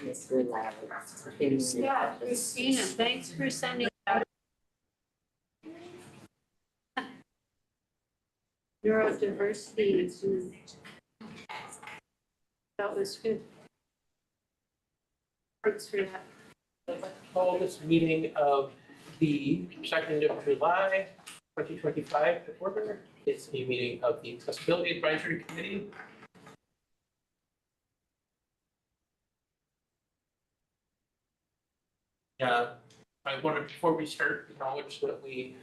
Mr. Larry. Yeah, Christina, thanks for sending out. Neurodiversity. That was good. Thanks for that. I'd like to call this meeting of the 2nd of July, 2025 to order. It's a meeting of the Accessibility Advisory Committee. I wanted, before we start, acknowledge that we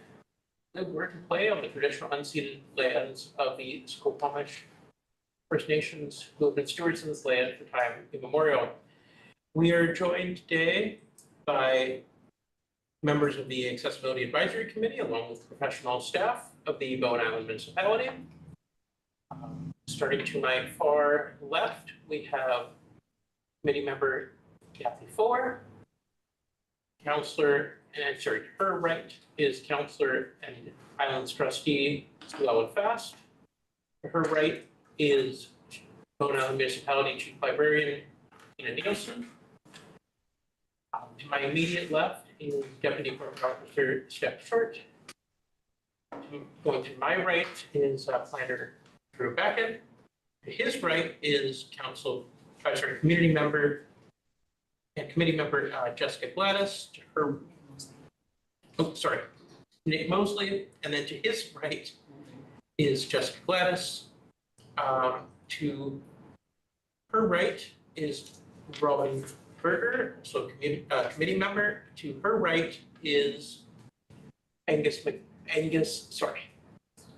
live, work, and play on the traditional unceded lands of the Squamish First Nations who have been stewards of this land for time immemorial. We are joined today by members of the Accessibility Advisory Committee, along with professional staff of the Bowen Island Municipality. Starting to my far left, we have committee member Kathy Fuller, counselor, and sorry, to her right is counselor and Islands trustee Sue Ellen Fast. To her right is Bowen Island Municipality Chief Librarian Tina Nielsen. To my immediate left is Deputy Corporate Officer Steph Short. Going to my right is Planner Drew Beckett. To his right is community member and committee member Jessica Gladys. To her, Nate Mosley. And then to his right is Jessica Gladys. To her right is Robin Berger, so committee member. To her right is Angus.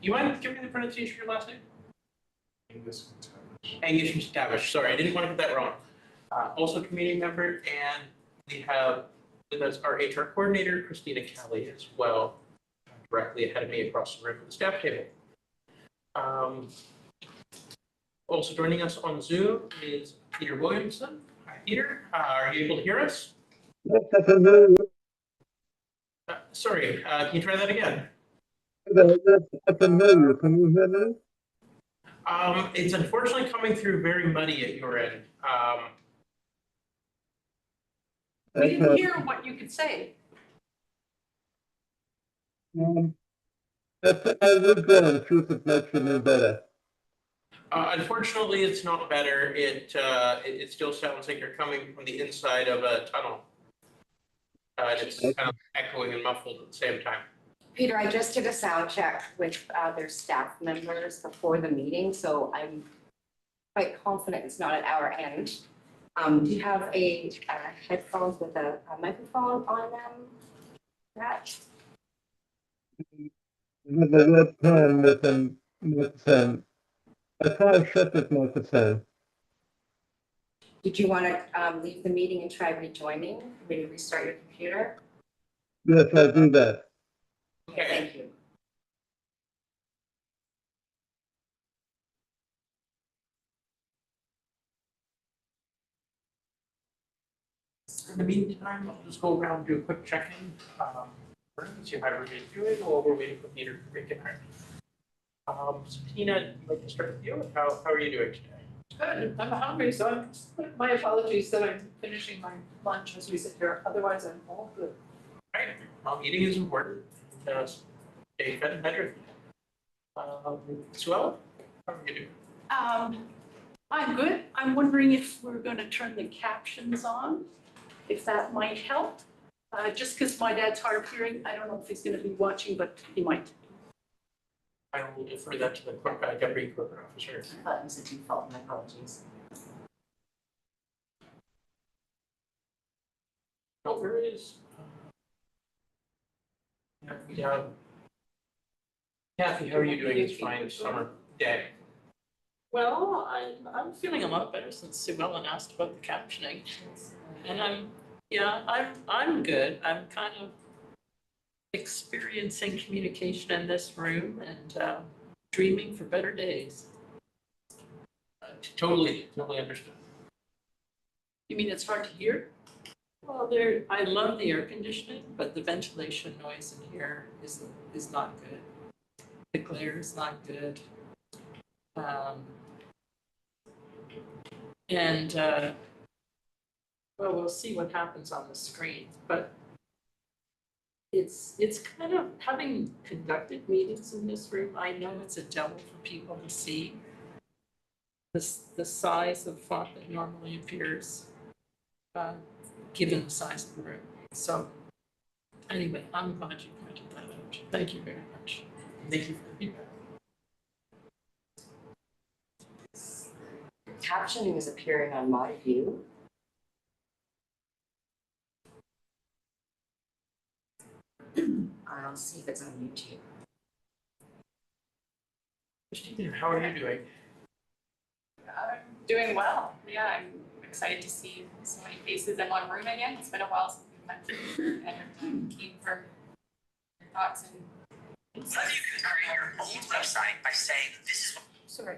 You mind giving me the pronunciation of your last name? Angus McTavish. Sorry, I didn't want to get that wrong. Also community member, and we have with us our HR coordinator, Christina Kelly, as well, directly ahead of me across the room at the staff table. Also joining us on Zoom is Peter Williamson. Hi, Peter. Are you able to hear us? Sorry, can you try that again? Can you hear me? It's unfortunately coming through very muddy at your end. We didn't hear what you could say. Unfortunately, it's not better. It still sounds like you're coming from the inside of a tunnel. It's kind of echoing and muffled at the same time. Peter, I just did a sound check with their staff members before the meeting, so I'm quite confident it's not at our end. Do you have a headphones with a microphone on them? That? With the webcam with I can't shut this microphone. Did you want to leave the meeting and try rejoining? Maybe restart your computer? Yes, I'll do that. Okay, thank you. In the meantime, I'll just go around and do a quick check-in. See how everybody's doing while we're waiting for Peter to reconnect. So Tina, I'd like to start with you. How are you doing today? Good. I'm hungry, so my apologies that I'm finishing my lunch as we sit here. Otherwise, I'm all good. All right. Well, eating is important. Stay fed and hydrated. Sue Ellen, how are you doing? I'm good. I'm wondering if we're going to turn the captions on, if that might help. Just because my dad's hard of hearing, I don't know if he's going to be watching, but he might. I will defer that to the Deputy Corporate Officer. I thought it was a default, my apologies. No worries. Yeah. Kathy, how are you doing this fine summer day? Well, I'm feeling a lot better since Sue Ellen asked about the captioning, and I'm good. I'm kind of experiencing communication in this room and dreaming for better days. Totally understood. You mean it's hard to hear? Well, I love the air conditioning, but the ventilation noise in here is not good. The glare is not good. And Well, we'll see what happens on the screen, but it's kind of, having conducted meetings in this room, I know it's a devil for people to see. The size of font that normally appears, given the size of the room. So anyway, I'm glad you pointed that out. Thank you very much. Thank you for the feedback. Captioning is appearing on my view. I'll see if it's on YouTube. Christina, how are you doing? I'm doing well. Yeah, I'm excited to see so many faces in one room again. It's been a while since we've met together, and I'm keen for your thoughts and insights. Whether you can create your own website by saying this is Sorry.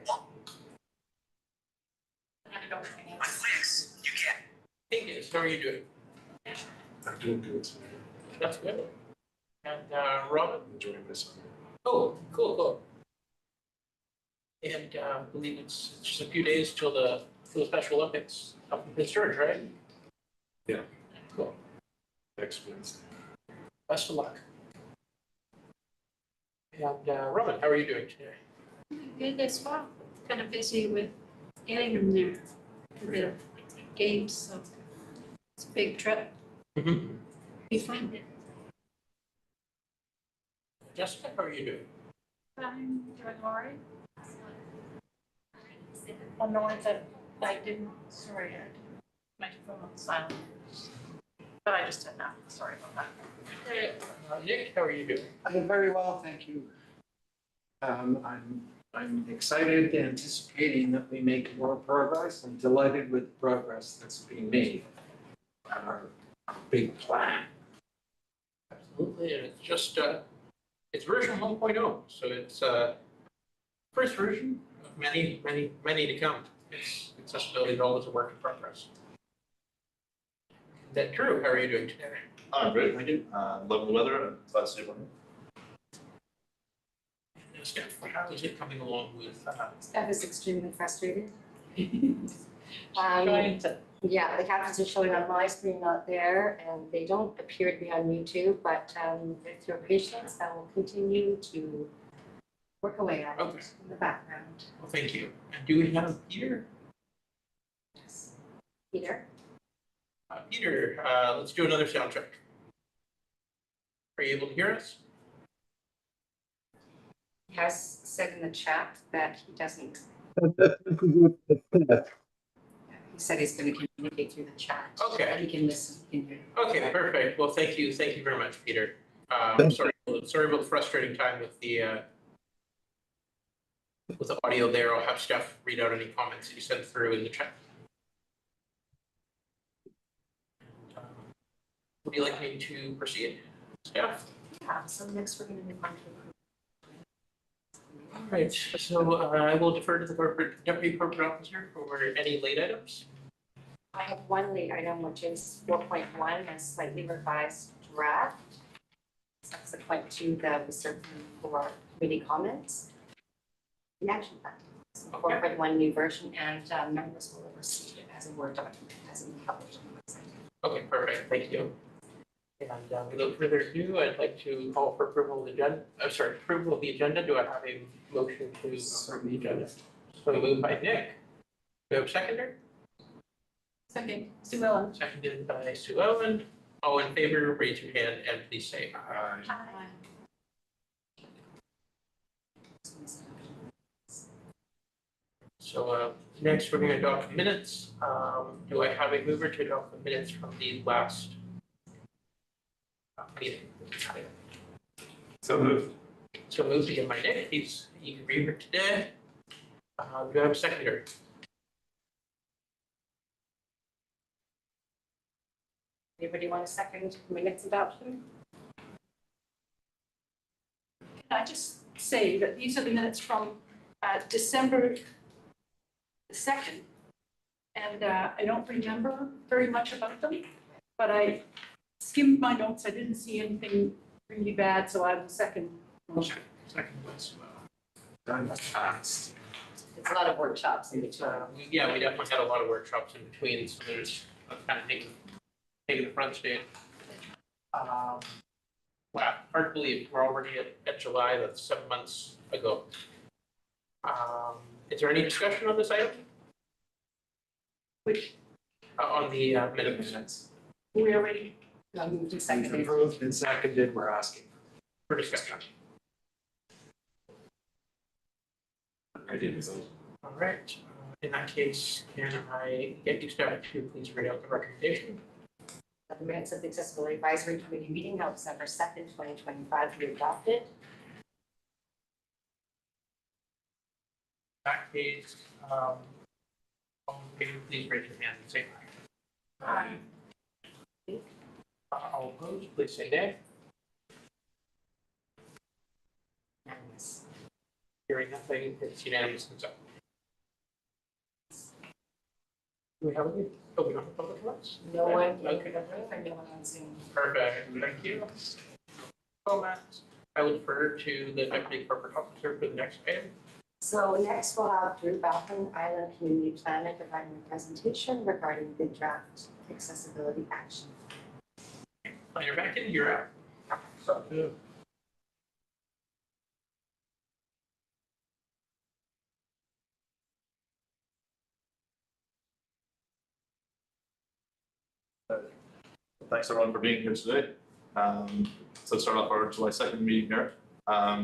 Hand it over to Nancy. with Wix, you can. Hey, guys, how are you doing? I'm doing good. That's good. And Robin? I'm enjoying my summer. Oh, cool. And I believe it's just a few days till the Special Olympics up in Pittsburgh, right? Yeah. Cool. Next Wednesday. Best of luck. And Robin, how are you doing today? Good as well. Kind of busy with getting them there for the games, so it's a big trip. Mm-hmm. Be fun. Jessica, how are you doing? I'm doing all right. On the ones that I didn't, sorry, I didn't, my phone on silent. But I just did not, sorry about that. Nick, how are you doing? I'm very well, thank you. I'm excited, anticipating that we make more progress. I'm delighted with the progress that's being made on our big plan. Absolutely, and it's just, it's version 1.0, so it's first version of many to come. It's accessibility is always a work in progress. Then Drew, how are you doing today? I'm great, thank you. Loving the weather and glad to see everyone. Steph, how is it coming along with, Steph is extremely frustrated. Trying to, Yeah, the captions are showing on my screen, not there, and they don't appear to be on YouTube, but with your patience, I will continue to work away at Okay. it in the background. well, thank you. And do we have Peter? Yes. Peter? Peter, let's do another sound check. Are you able to hear us? He has said in the chat that he doesn't, he said he's going to communicate through the chat. Okay. And he can listen, he can hear. Okay, perfect. Well, thank you very much, Peter. Sorry about the frustrating time with the audio there. I'll have Steph read out any comments that you sent through in the chat. Would you like me to proceed, Steph? Yeah, so next we're going to move on to. All right, so I will defer to the deputy corporate officer for any late items. I have one late item, which is 4.1, a slightly revised draft. Subsequent to the research for committee comments. The action plan. So 4.1 new version, and members will receive it as a Word document, as in published on the website. Okay, perfect, thank you. And without further ado, I'd like to call for approval of the agenda. Approval of the agenda. Do I have a motion to approve the agenda? So moved by Nick. Do I have a seconder? Second, Sue Ellen. Seconded by Sue Ellen. All in favor, raise your hand and please say aye. So next, we're going to adopt minutes. Do I have a mover to adopt the minutes from the last meeting? So moved. So moved again by Nick. He's eager reader today. Do I have a seconder? Anybody want a second minutes adoption? Can I just say that these are the minutes from December the 2nd? And I don't remember very much about them, but I skimmed my notes. I didn't see anything really bad, so I will second. Second by Sue Ellen. Done fast. It's a lot of workshops in between. Yeah, we definitely had a lot of workshops in between, so there's kind of taking the front stage. Wow, hard to believe, we're already at July, that's 7 months ago. Is there any discussion on this item? Which On the minutes we already, Moved and It's seconded. approved and seconded, we're asking. for discussion? I didn't vote. All right, in that case, can I get you staff to please read out the recommendation? The minutes of the Accessibility Advisory Committee meeting held December 2nd, 2025 be adopted. In that case, all in favor, please raise your hand and say aye. All opposed, please say nay. Unanimous. Hearing nothing, it's unanimous consent. Do we have any, we don't have public comments? No one in the room Okay. and no one on Zoom. Perfect, thank you. Comments, I will defer to the Deputy Corporate Officer for the next item. So next we'll have Drew Balcon, Island Community Planner, providing a presentation regarding the draft accessibility action. Planner back in, you're up. Thanks everyone for being here today. So to start off our July 2nd meeting here,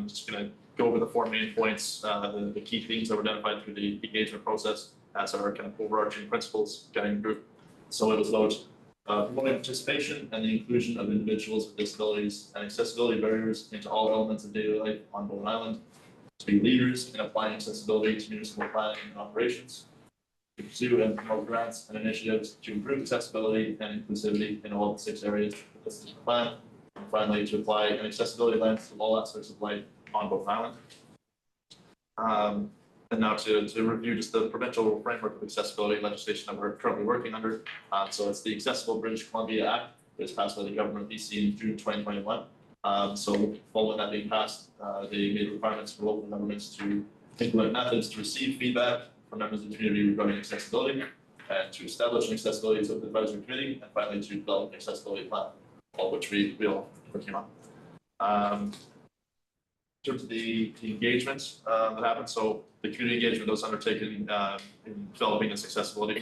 just gonna go over the 4 main points, the key themes that were identified through the engagement process as our kind of overarching principles guiding the group. So it was about promoting participation and the inclusion of individuals with disabilities and accessibility barriers into all elements of daily life on Bowen Island, to be leaders in applying accessibility to municipal planning and operations, to pursue and promote grants and initiatives to improve accessibility and inclusivity in all the 6 areas listed in the plan. And finally, to apply an accessibility lens to all aspects of life on Bowen Island. And now to review just the provincial framework of accessibility legislation that we're currently working under. So it's the Accessible British Columbia Act that was passed by the government of BC in June 2021. So following that being passed, they made requirements for local governments to implement methods to receive feedback from members of the community regarding accessibility, and to establish an accessibility advisory committee, and finally to develop an accessibility plan, all which we all working on. In terms of the engagement that happened, so the community engagement that was undertaken in developing this accessibility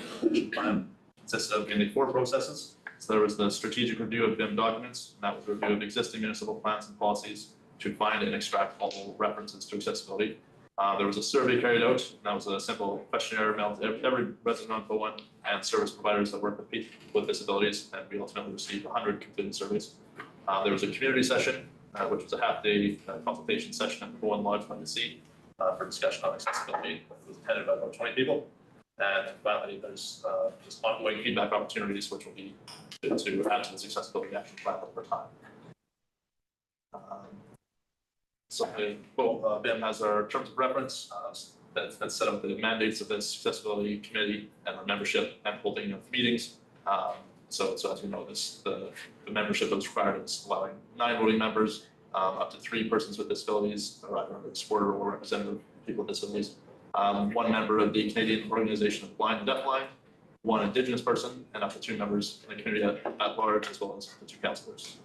plan consisted of mainly 4 processes. So there was the strategic review of BIM documents, and that was a review of existing municipal plans and policies to find and extract all references to accessibility. There was a survey carried out, and that was a simple questionnaire mailed to every resident on Bowen and service providers that work with people with disabilities, and we ultimately received 100 completed surveys. There was a community session, which was a half-day consultation session at the Bowen Lodge by the Sea for discussion on accessibility. It was attended by about 20 people. And finally, there's just ongoing feedback opportunities, which will be to add to this accessibility action plan over time. So BIM has our terms of reference that set up the mandates of this accessibility committee and our membership and holding of meetings. So as you know, the membership that was required is allowing 9 voting members, up to 3 persons with disabilities, or either a supporter or representative of people with disabilities, 1 member of the Canadian Organization of Blind and Deafblind, 1 Indigenous person, and up to 2 members in the community at large, as well as the 2 councillors.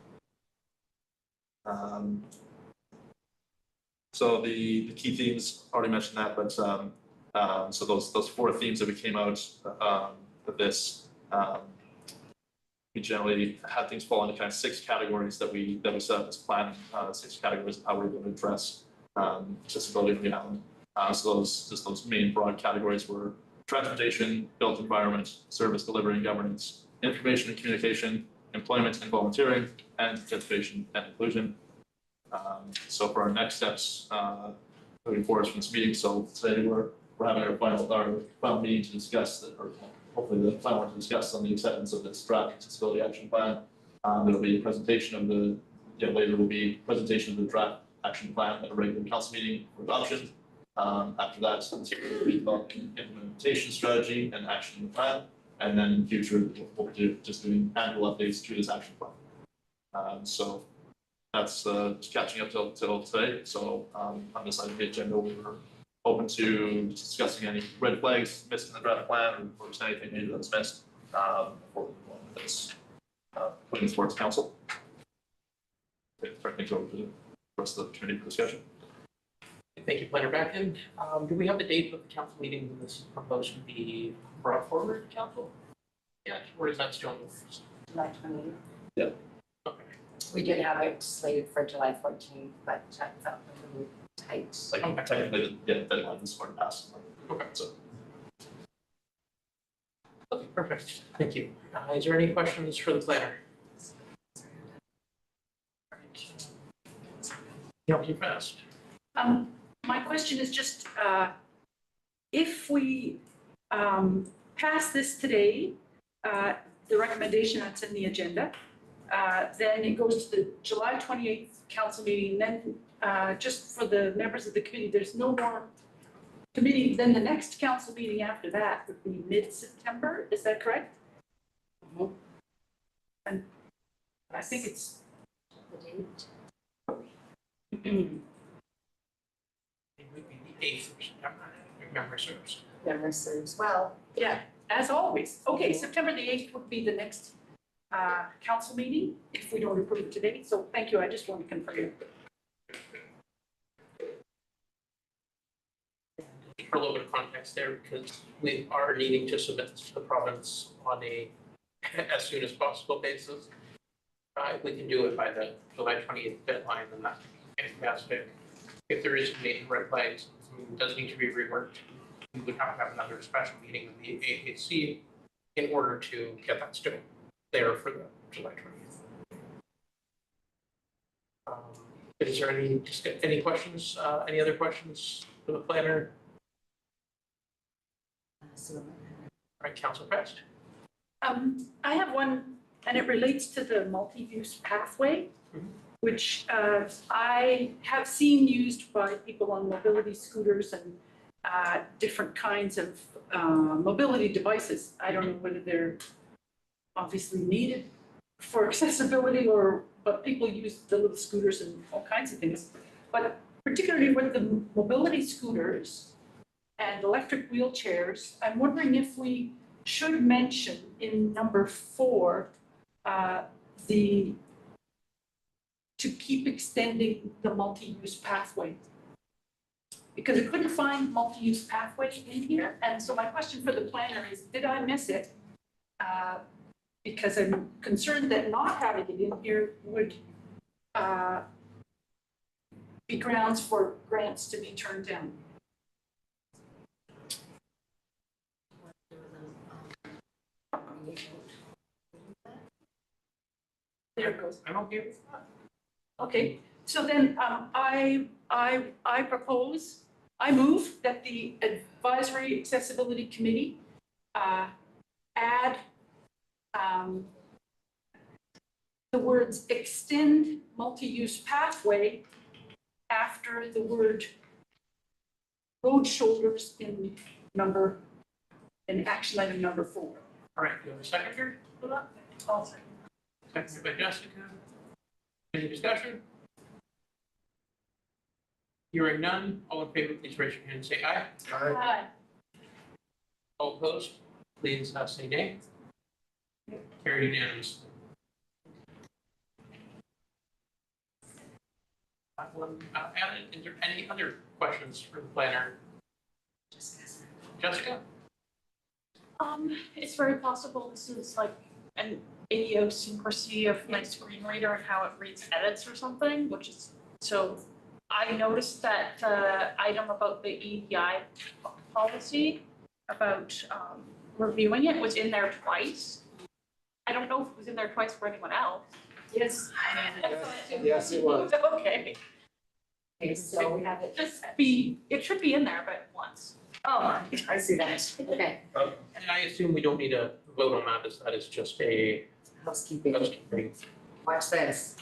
So the key themes, already mentioned that, but so those 4 themes that we came out of this, we generally had things fall into kind of 6 categories that we set up this plan, 6 categories of how we're going to address accessibility on the island. So those main broad categories were transportation, built environment, service delivery and governance, information and communication, employment and volunteering, and participation and inclusion. So for our next steps moving forward from this meeting, so today we're having our final meeting to discuss that, or hopefully the final one to discuss on the acceptance of this draft accessibility action plan. There will be a presentation of later will be presentation of the draft action plan at a regular council meeting for adoption. After that, we'll be developing implementation strategy and action plan, and then in future we'll do just doing annual updates to this action plan. So that's just catching up till today. So on this side of the agenda, we were open to discussing any red flags missed in the draft plan, or just anything maybe that's missed. before we go on with this, putting towards council. Okay, start things over to the rest of the committee for discussion. Thank you, Planner Bracken. Do we have the date of the council meeting when this is proposed to be brought forward to council? Yeah, or is that still in the works? July 28th. Yeah. Okay. We did have it slated for July 14th, but I felt a little tight. Like technically, the deadline is sort of passed. Okay, so. Okay, perfect. Thank you. Is there any questions for the planner? Yeah, you fast. My question is just, if we pass this today, the recommendation that's in the agenda, then it goes to the July 28th council meeting, then just for the members of the committee, there's no more committee, then the next council meeting after that would be mid-September, is that correct? Mhm. And I think it's, The date. It would be the 8th of September, if memory serves. Memory serves well. yeah, as always. Okay, September the 8th would be the next council meeting, if we don't approve it today. So thank you, I just want to confirm. For a little bit of context there, because we are needing to submit to the province on a as soon as possible basis. If we can do it by the July 28th deadline, then that's fantastic. If there is any red flags, it does need to be reworked. We would have to have another special meeting with the AAC in order to get that still there for the July 20th. Is there any questions, any other questions for the planner? All right, Councilor Prest. I have one, and it relates to the multi-use pathway, which I have seen used by people on mobility scooters and different kinds of mobility devices. I don't know whether they're obviously needed for accessibility but people use the little scooters and all kinds of things. But particularly with the mobility scooters and electric wheelchairs, I'm wondering if we should mention in number 4, to keep extending the multi-use pathway. Because I couldn't find multi-use pathway in here, and so my question for the planner is, did I miss it? Because I'm concerned that not having it in here would be grounds for grants to be turned down. There it goes. I'm okay with that. Okay, so then I move that the Advisory Accessibility Committee add the words extend multi-use pathway after the word road shoulders in action item number 4. All right, do you have a seconder for that? I'll second. Seconded by Jessica. Any discussion? Hearing none, all in favor, please raise your hand and say aye. Aye. All opposed, please say nay. Carried unanimously. Alan, is there any other questions for the planner? Jessica? It's very possible this is like an idiosyncrasy of my screen reader and how it reads edits or something, which is, so I noticed that the item about the EDI policy about reviewing it was in there twice. I don't know if it was in there twice for anyone else. Yes. Yes, it was. Okay. Okay, so we have it. It should be in there, but once. Oh, I see that. Okay. And I assume we don't need a vote on that, as that is just a Housekeeping. housekeeping. Watch this.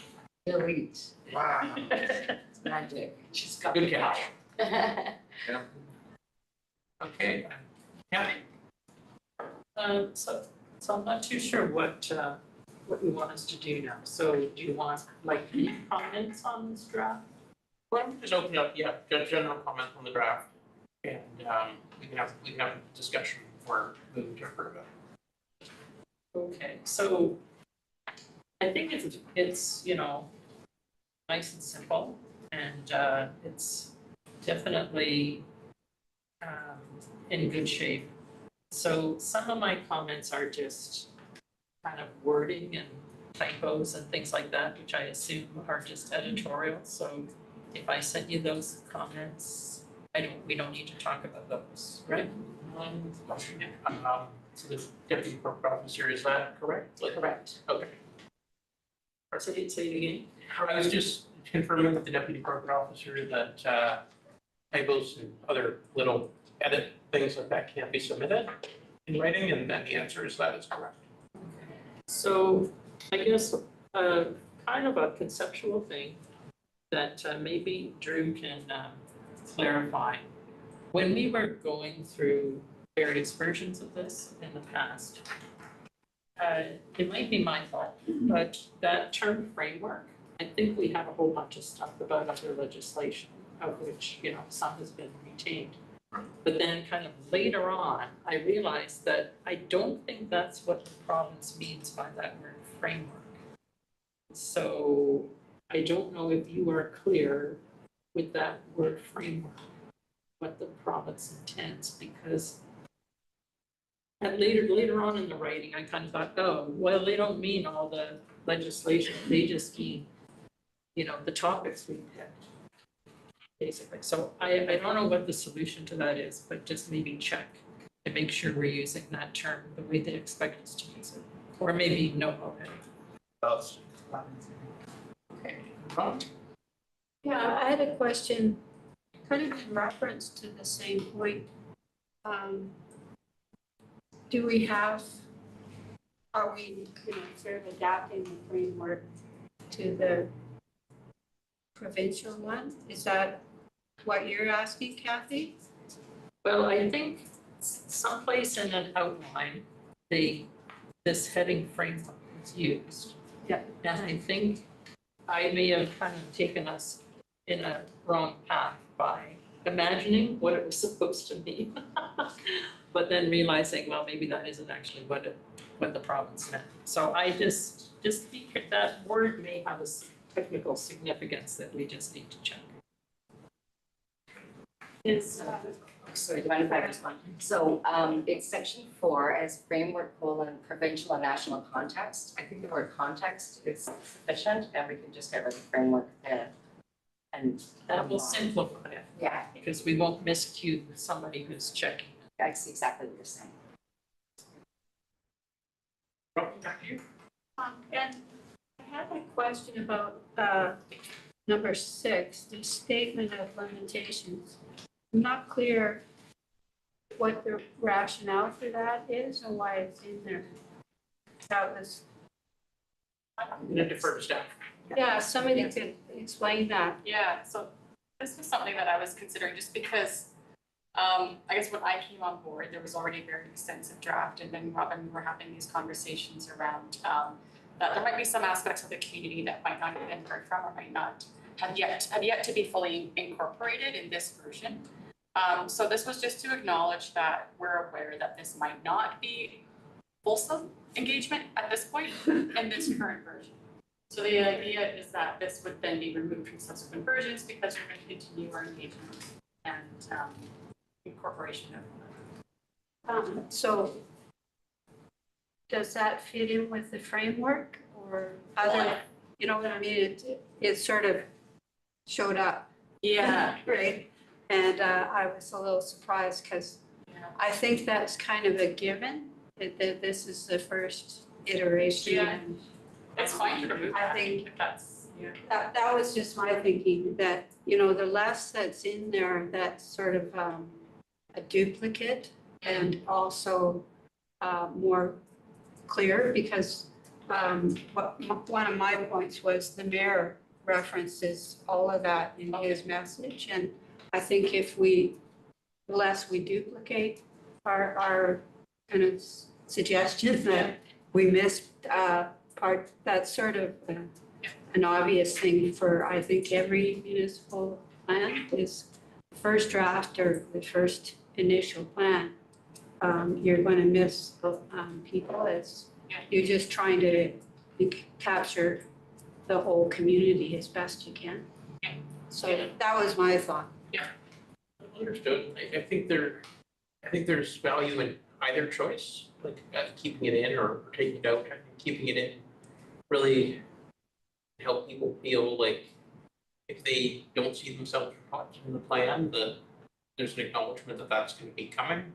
Delete. Wow. It's magic. She's got Good the catch. power. Okay, Kathy? So I'm not too sure what you want us to do now. So do you want like any comments on this draft? Well, just open up, yeah, general comment on the draft, and we can have a discussion before moving to approve it. Okay, so I think it's, you know, nice and simple, and it's definitely in good shape. So some of my comments are just kind of wording and typos and things like that, which I assume are just editorial. So if I sent you those comments, we don't need to talk about those, right? So the deputy corporate officer, is that correct? Like, Correct. okay. Or say it again. I was just confirming with the deputy corporate officer that typos and other little edit things like that can't be submitted in writing, and then the answer is that is correct. So I guess kind of a conceptual thing that maybe Drew can clarify. When we were going through various versions of this in the past, it might be my fault, but that term framework, I think we have a whole bunch of stuff about other legislation, of which, you know, some has been retained. But then kind of later on, I realized that I don't think that's what the province means by that word framework. So I don't know if you are clear with that word framework, what the province intends, because and later on in the writing, I kind of thought, oh, well, they don't mean all the legislation, they just mean, you know, the topics we picked, basically. So I don't know what the solution to that is, but just maybe check to make sure we're using that term the way they expect us to use it. Or maybe no already. Okay, Ron? Yeah, I had a question, kind of in reference to the same point. Do we have, are we, sort of adapting the framework to the provincial one? Is that what you're asking, Kathy? Well, I think someplace in an outline, this heading framework is used. Yeah. And I think I may have kind of taken us in a wrong path by imagining what it was supposed to mean. But then realizing, well, maybe that isn't actually what the province meant. So I just think that word may have a technical significance that we just need to check. Is, Sorry, do you mind if I respond? So it's section 4 as framework, provincial and national context. I think the word context is sufficient, and we can just get rid of framework there. And That will simplify it, yeah, because we won't miscue somebody who's checking. I see exactly what you're saying. Back to you. and I had a question about number 6, the statement of limitations. I'm not clear what the rationale for that is or why it's in there. That was, I'm gonna defer to staff. yeah, somebody could explain that. Yeah, so this was something that I was considering just because I guess when I came on board, there was already a very extensive draft, and then Robin, we were having these conversations around that there might be some aspects of the community that might not have been heard from or might not have yet to be fully incorporated in this version. So this was just to acknowledge that we're aware that this might not be fulsome engagement at this point in this current version. So the idea is that this would then be removed from subsequent versions because we're going to continue our engagement and incorporation of. So does that fit in with the framework or other, you know what I mean? It sort of showed up, Yeah, right? And I was a little surprised because I think that's kind of a given, that this is the first iteration. Yeah. And it's fine to remove I that. think If that's, yeah. that was just my thinking, that, you know, the less that's in there, that's sort of a duplicate and also more clear, because one of my points was the mayor references all of that in his message. And I think the less we duplicate our kind of suggestions that we missed part, that's sort of an obvious thing for, I think, every municipal plan is the first draft or the first initial plan. You're going to miss people, as You're just trying to capture the whole community as best you can. So that was my thought. Understood. I think there's value in either choice, like keeping it in or taking it out. I think keeping it in really help people feel like if they don't see themselves in the plan, that there's an acknowledgement that that's going to be coming.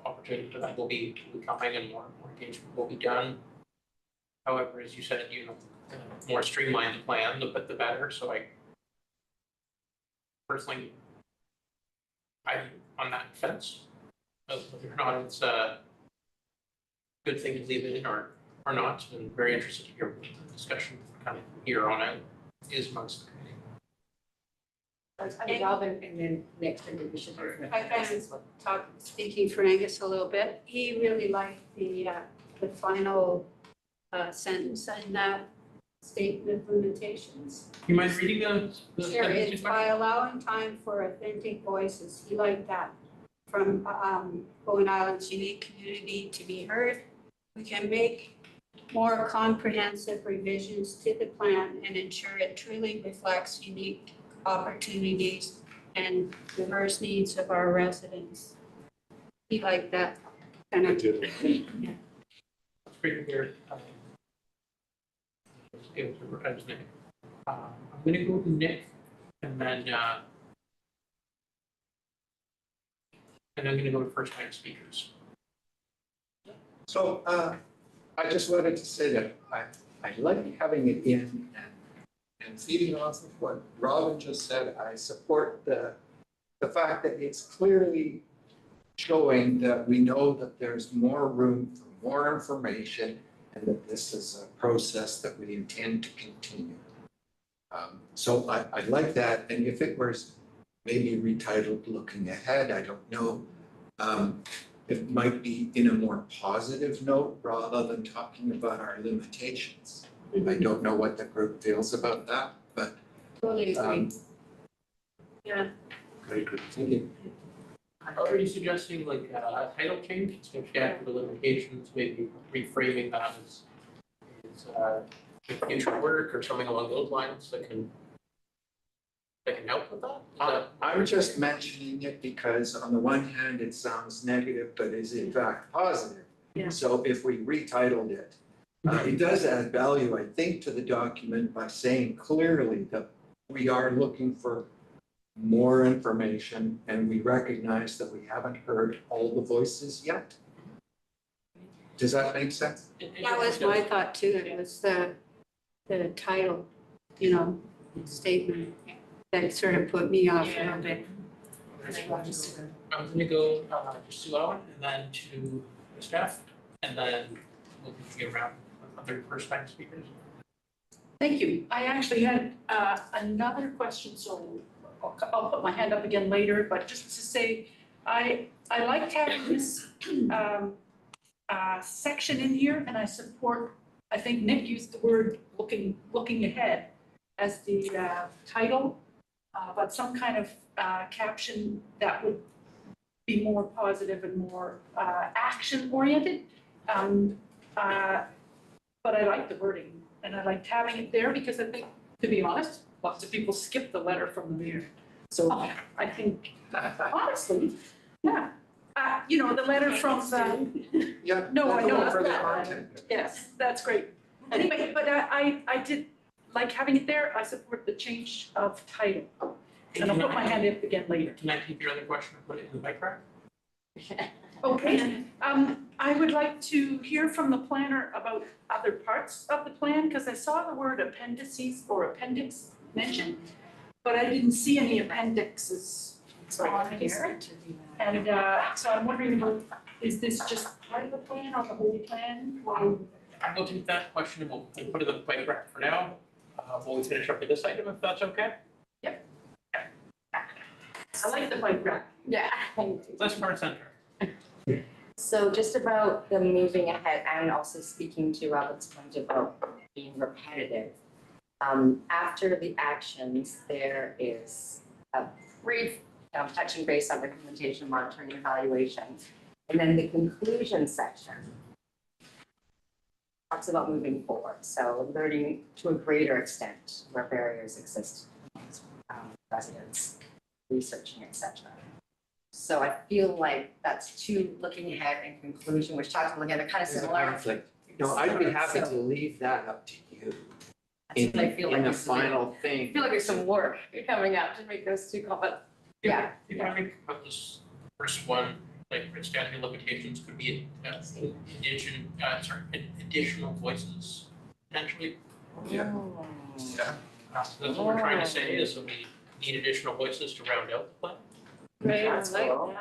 Opportunity for that will be coming and more engagement will be done. However, as you said, the more streamlined the plan, the better. So I personally, I'm on that fence of whether or not it's a good thing to leave it in or not. And very interested to hear what the discussion kind of here on out is amongst the committee. Robin, and then next thing we should hear from I kind of speaking for Angus a little bit, he really liked the final sentence in that statement of limitations. You mind reading the Sure, sentence it's again? by allowing time for authentic voices, he liked that. From Bowen Island's unique community to be heard, we can make more comprehensive revisions to the plan and ensure it truly reflects unique opportunities and diverse needs of our residents. He liked that kind of. Yeah. It's great to hear. It was a revised name. I'm gonna go with Nick and then and I'm gonna go to first time speakers. So I just wanted to say that I like having it in and feeding off of what Robin just said. I support the fact that it's clearly showing that we know that there's more room for more information and that this is a process that we intend to continue. So I like that, and if it was maybe retitled Looking Ahead, I don't know. It might be in a more positive note rather than talking about our limitations. I don't know what the group feels about that, but Totally agree. Yeah. thank you. Are you suggesting like a title change, so after the limitations, maybe reframing that as future work or something along those lines that can help with that? I'm just mentioning it because on the one hand, it sounds negative, but is in fact positive. Yeah. So if we retitled it, it does add value, I think, to the document by saying clearly that we are looking for more information and we recognize that we haven't heard all the voices yet. Does that make sense? That was my thought too. It was the title, statement that sort of put me off a little bit. I'm gonna go just to Owen and then to the staff and then we'll get around with other first time speakers. Thank you. I actually had another question, so I'll put my hand up again later, but just to say, I liked having this section in here, and I support, I think Nick used the word looking ahead as the title, but some kind of caption that would be more positive and more action oriented. But I like the wording and I liked having it there because I think, to be honest, lots of people skip the letter from the mayor. So I think, honestly, yeah, the letter from the, Yeah. No, I know. For the content. yes, that's great. Anyway, but I did like having it there. I support the change of title. And I'll put my hand up again later. Can I keep your other question and put it in the mic rack? Okay, I would like to hear from the planner about other parts of the plan, because I saw the word appendices or appendix mentioned, but I didn't see any appendixes on here. And so I'm wondering about, is this just part of the plan or the whole plan? Or I'll take that question and we'll put it in the mic rack for now. While we finish up with this item, if that's okay? I like the bike rack. Yeah. Let's start center. So just about the moving ahead and also speaking to Robin's point about being repetitive. After the actions, there is a brief touching base on implementation, monitoring, and evaluation. And then the conclusion section talks about moving forward, so learning to a greater extent where barriers exist amongst residents, researching, et cetera. So I feel like that's two looking ahead and conclusion, which talks about again, they're kind of There's a similar. conflict. No, I'd be happy So- to leave that up to you That's what I feel like in the this is- final I thing. feel like there's some work coming up to make those two call, but yeah. If I think about this first one, like for statute of limitations could be additional voices potentially. Yeah. Yeah. So that's what we're trying to say is that we need additional voices to round out the plan. Right, I That's like cool.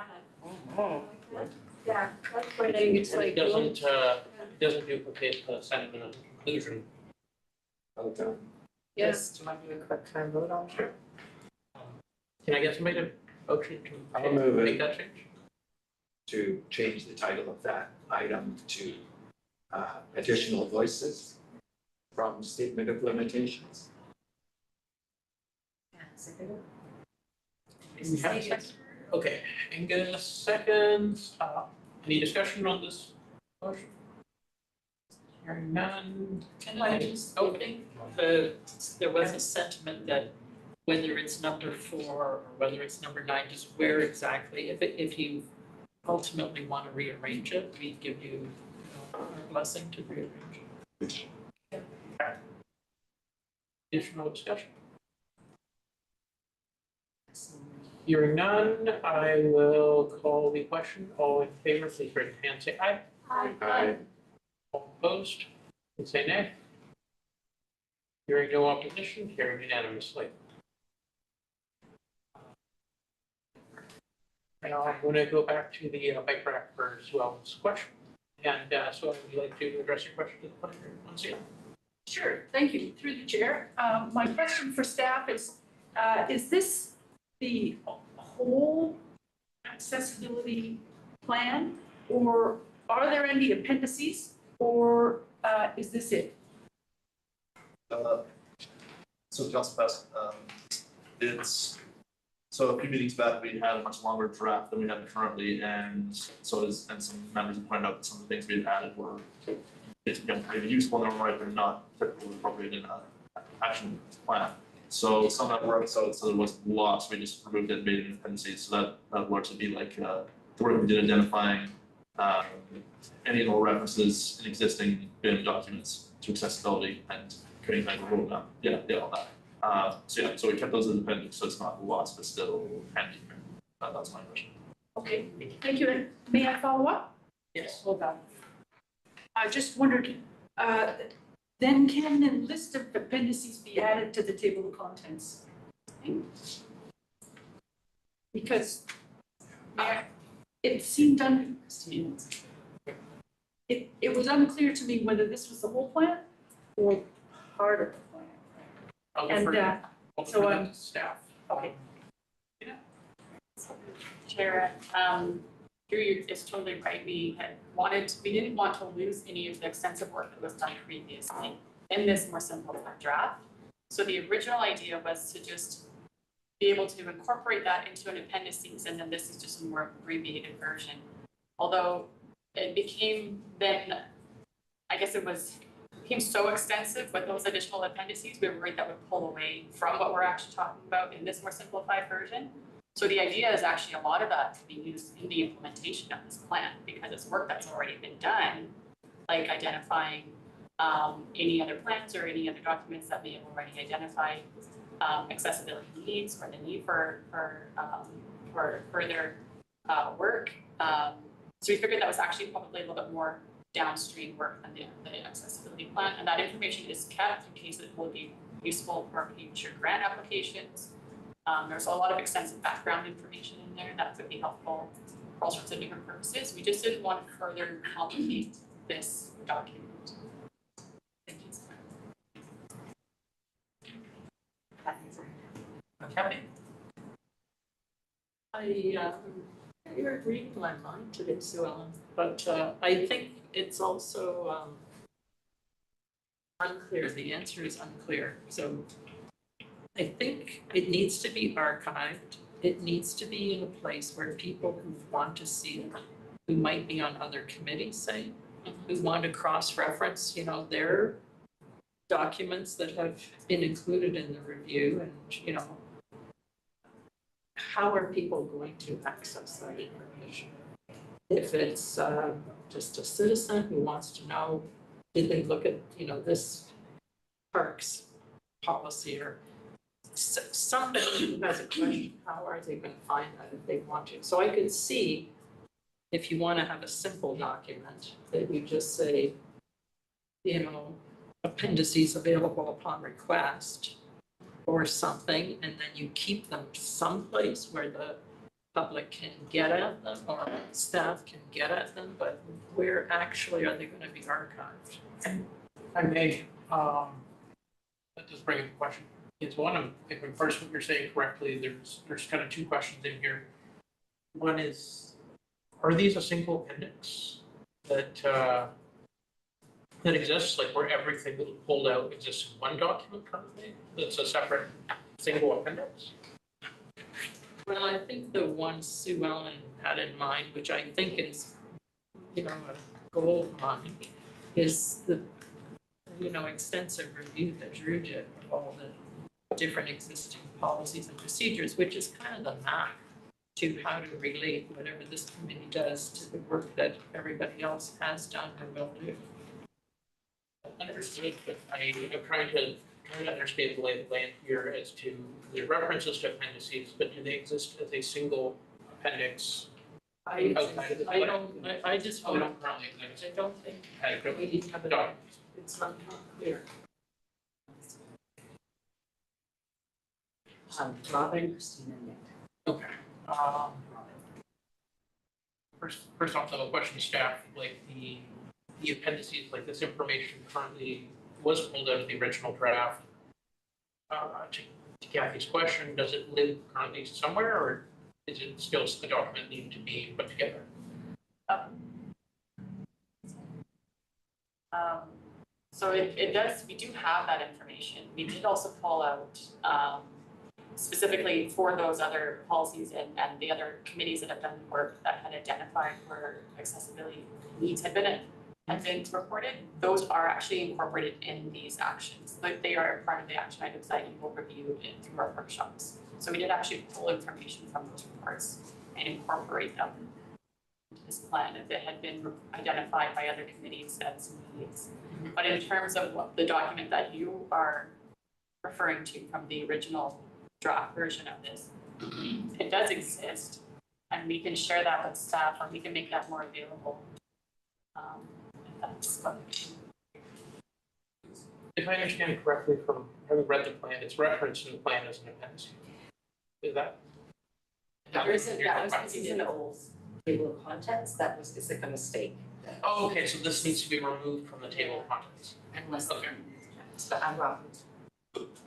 that. Yeah, that's what I think it's And like. it doesn't duplicate the sentiment of conclusion. Okay. Yes. Do you want to do a quick vote on it? Can I get somebody to motion I'll to move it. make that change? To change the title of that item to additional voices from statement of limitations. Yeah, is it good? We have a second. Okay, Inga seconds. Any discussion on this motion? Hearing none. Can I just, Oh. I think there was a sentiment that whether it's number 4 or whether it's number 9, just where exactly, if you ultimately want to rearrange it, we give you our blessing to rearrange it. Additional discussion? Hearing none, I will call the question. All in favor, please raise your hand, say aye. Aye. All opposed, please say nay. Hearing no opposition, carried unanimously. Now I'm going to go back to the bike rack for Suel's question. And so would you like to address your question to the planner once again? Sure, thank you, through the chair. My question for staff is this the whole accessibility plan? Or are there any appendices, or is this it? So Council President, it's, so a few meetings back, we had a much longer draft than we have currently, and so is, and some members have pointed out that some of the things we had added were maybe useful in their own right, but not typically appropriate in an action plan. So some of that work, so there was lost, we just removed it, made it an appendices, so that works would be like the work we did identifying any and all references in existing BIM documents to accessibility and creating like a roadmap, all that. So we kept those as appendix, so it's not lost, but still handy. That's my question. Okay, thank you. And may I follow up? Yes. Hold on. I just wondered, then can a list of appendices be added to the table of contents? Because it seemed it was unclear to me whether this was the whole plan or part of the plan. I'll And, defer, I'll so, defer that to staff. Okay. Chair, it's totally right. We didn't want to lose any of the extensive work that was done previously in this more simplified draft. So the original idea was to just be able to incorporate that into an appendices, and then this is just a more abbreviated version. Although it became then, I guess became so extensive with those additional appendices, we were worried that would pull away from what we're actually talking about in this more simplified version. So the idea is actually a lot of that to be used in the implementation of this plan, because it's work that's already been done, like identifying any other plans or any other documents that may have already identified accessibility needs or the need for further work. So we figured that was actually probably a little bit more downstream work than the accessibility plan, and that information is kept in case it will be useful for future grant applications. There's a lot of extensive background information in there that could be helpful for all sorts of different purposes. We just didn't want to further complicate this document. Thank you. Kathy? You're reading my mind today, Sue Ellen, but I think it's also unclear. The answer is unclear. So I think it needs to be archived. It needs to be in a place where people who want to see it, who might be on other committees, say, who want to cross-reference, their documents that have been included in the review and, how are people going to access that information? If it's just a citizen who wants to know, did they look at, this parks policy or somebody who has a question, how are they going to find that if they want to? So I could see if you want to have a simple document that you just say, appendices available upon request or something, and then you keep them someplace where the public can get at them or staff can get at them, but where actually are they going to be archived? I may, that does bring up a question. It's one of, if I'm first what you're saying correctly, there's kind of two questions in here. One is, are these a single appendix that exists, like where everything that was pulled out exists in one document currently? That's a separate single appendix? Well, I think the one Sue Ellen had in mind, which I think is, a gold mine, is the, extensive review that Drew did of all the different existing policies and procedures, which is kind of the map to how to relate whatever this committee does to the work that everybody else has done or will do. Understood, but I'm trying to understand the lay of the land here as to the references to appendices, but do they exist as a single appendix? I outside of the don't, I just Oh, want, they don't currently exist. I don't think Adequately we have it, documents. it's not clear. Robin, Christina, Nick. Okay. First off, the question to staff, like the appendices, like this information currently was pulled out of the original draft. To Kathy's question, does it live currently somewhere, or is it still a document needing to be put together? So it does, we do have that information. We did also pull out specifically for those other policies and the other committees that have done work that had identified where accessibility needs had been reported. Those are actually incorporated in these actions. Like they are part of the action items that you will review through our workshops. So we did actually pull information from those reports and incorporate them into this plan if it had been identified by other committees as needs. But in terms of what the document that you are referring to from the original draft version of this, it does exist, and we can share that with staff, or we can make that more available. If that's what. If I understand correctly from having read the plan, it's referenced in the plan as an appendix. Is that? There isn't, that was in the old table of contents, is like a mistake. Oh, okay, so this needs to be removed from the table of contents. Unless, Okay. but I'm Robin.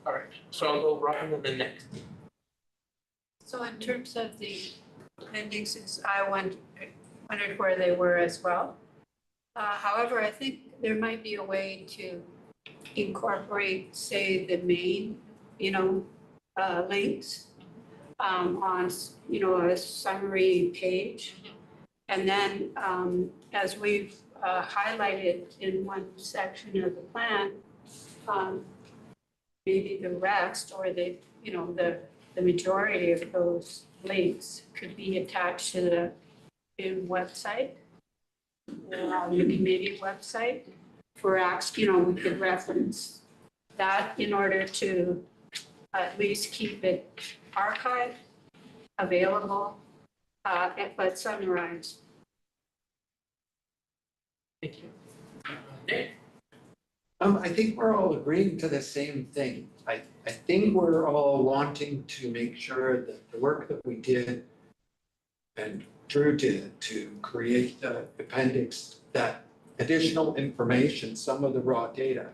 All right, so I'll go Robin and then Nick. So in terms of the appendixes, I wondered where they were as well. However, I think there might be a way to incorporate, say, the main, links on, a summary page. And then as we've highlighted in one section of the plan, maybe the rest or the majority of those links could be attached to the website or on the committee website for we could reference that in order to at least keep it archived, available, but summarized. Thank you. Nick? I think we're all agreeing to the same thing. I think we're all wanting to make sure that the work that we did and Drew did to create the appendix, that additional information, some of the raw data,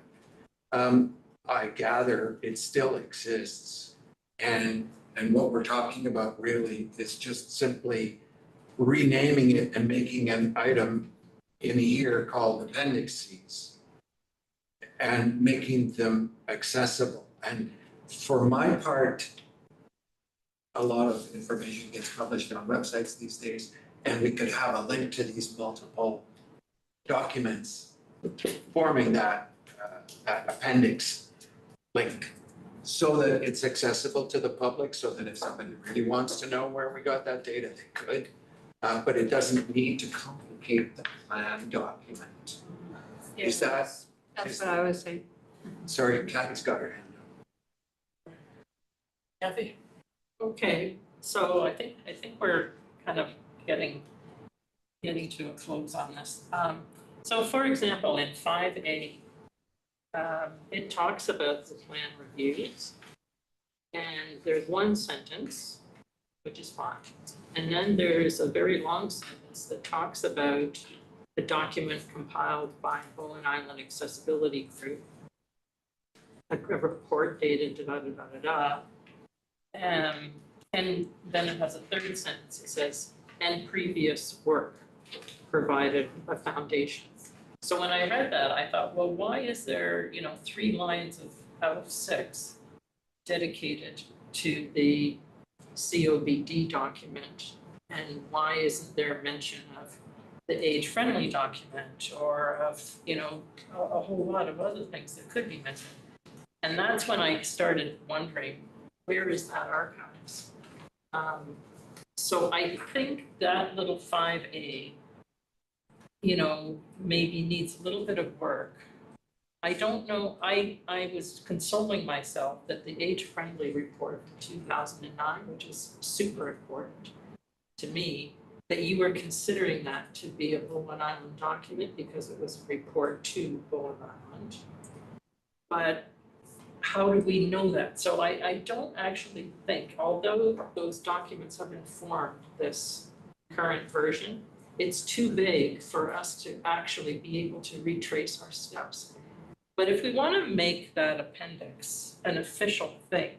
I gather it still exists. And what we're talking about really is just simply renaming it and making an item in here called appendices and making them accessible. And for my part, a lot of information gets published on websites these days, and we could have a link to these multiple documents forming that appendix link so that it's accessible to the public, so that if somebody really wants to know where we got that data, they could. But it doesn't need to complicate the plan document. Is that, That's what I was saying. sorry, Kathy's got her hand up. Kathy? Okay, so I think we're kind of getting to a close on this. So for example, in 5A, it talks about the plan reviews. And there's one sentence, which is fine. And then there's a very long sentence that talks about the document compiled by Bowen Island Accessibility Group. A report dated da-da-da-da-da. And then it has a third sentence. It says, and previous work provided a foundation. So when I read that, I thought, well, why is there, 3 lines out of 6 dedicated to the COBD document? And why isn't there mention of the age-friendly document or of, a whole lot of other things that could be mentioned? And that's when I started wondering, where is that archives? So I think that little 5A, maybe needs a little bit of work. I don't know, I was consoling myself that the age-friendly report from 2009, which is super important to me, that you were considering that to be a Bowen Island document because it was a report to Bowen Island. But how do we know that? So I don't actually think, although those documents have informed this current version, it's too vague for us to actually be able to retrace our steps. But if we want to make that appendix an official thing,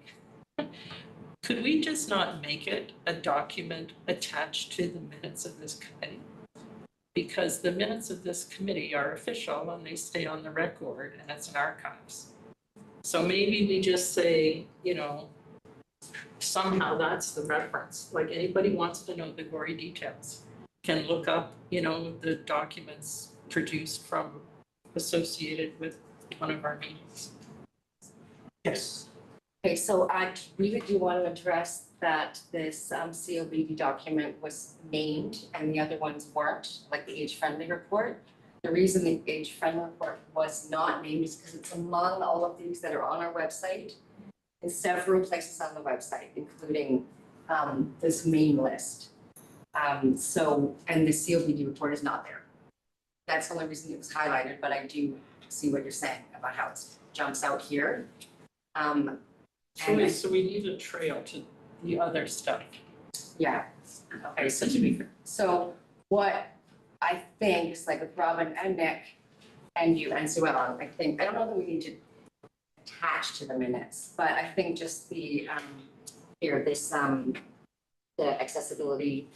could we just not make it a document attached to the minutes of this committee? Because the minutes of this committee are official and they stay on the record and it's in archives. So maybe we just say, somehow that's the reference. Like anybody wants to know the gory details can look up, the documents produced from associated with one of our meetings. Yes. Okay, so I really do want to address that this COBD document was named and the other ones weren't, like the age-friendly report. The reason the age-friendly report was not named is because it's among all of these that are on our website in several places on the website, including this main list. And the COBD report is not there. That's the only reason it was highlighted, but I do see what you're saying about how it jumps out here. So we need a trail to the other stuff. Yeah, okay, so what I think is like with Robin and Nick and you and Sue Ellen, I don't know that we need to attach to the minutes, but I think just the, the accessibility,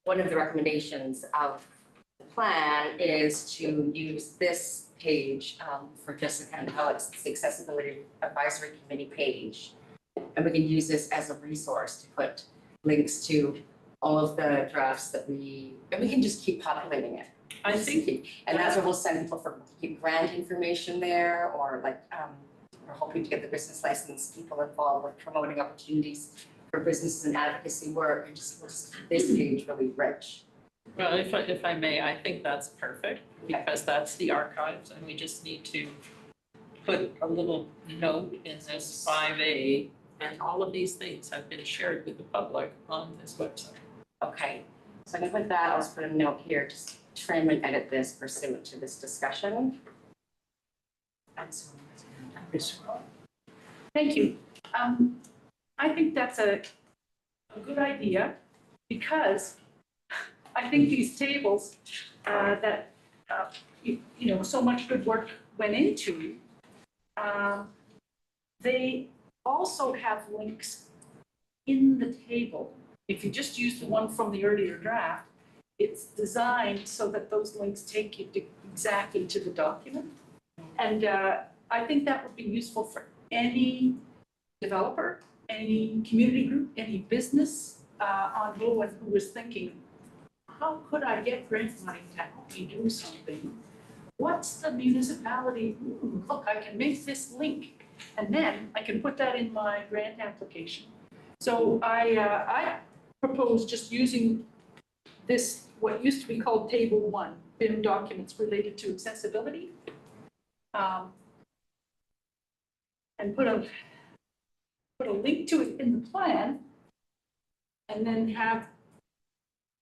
one of the recommendations of the plan is to use this page for Jessica and Alex, it's the Accessibility Advisory Committee page. And we can use this as a resource to put links to all of the drafts and we can just keep populating it. I think, and that's where we'll send people for grant information there, or like, we're hoping to get the business license people involved with promoting opportunities for businesses and advocacy work, and just this page really rich. well, if I may, I think that's perfect, because that's the archives, and we just need to put a little note in this 5A, and all of these things have been shared with the public on this website. Okay, so I'm gonna put that, I'll just put a note here, just trim and edit this pursuant to this discussion. And so, Thank you. I think that's a good idea, because I think these tables that so much good work went into, they also have links in the table. If you just use the one from the earlier draft, it's designed so that those links take you exactly to the document. And I think that would be useful for any developer, any community group, any business on Bowen who was thinking, how could I get grant money to help me do something? What's the municipality, look, I can make this link, and then I can put that in my grant application. So I propose just using this, what used to be called Table 1, BIM documents related to accessibility. And put a link to it in the plan, and then have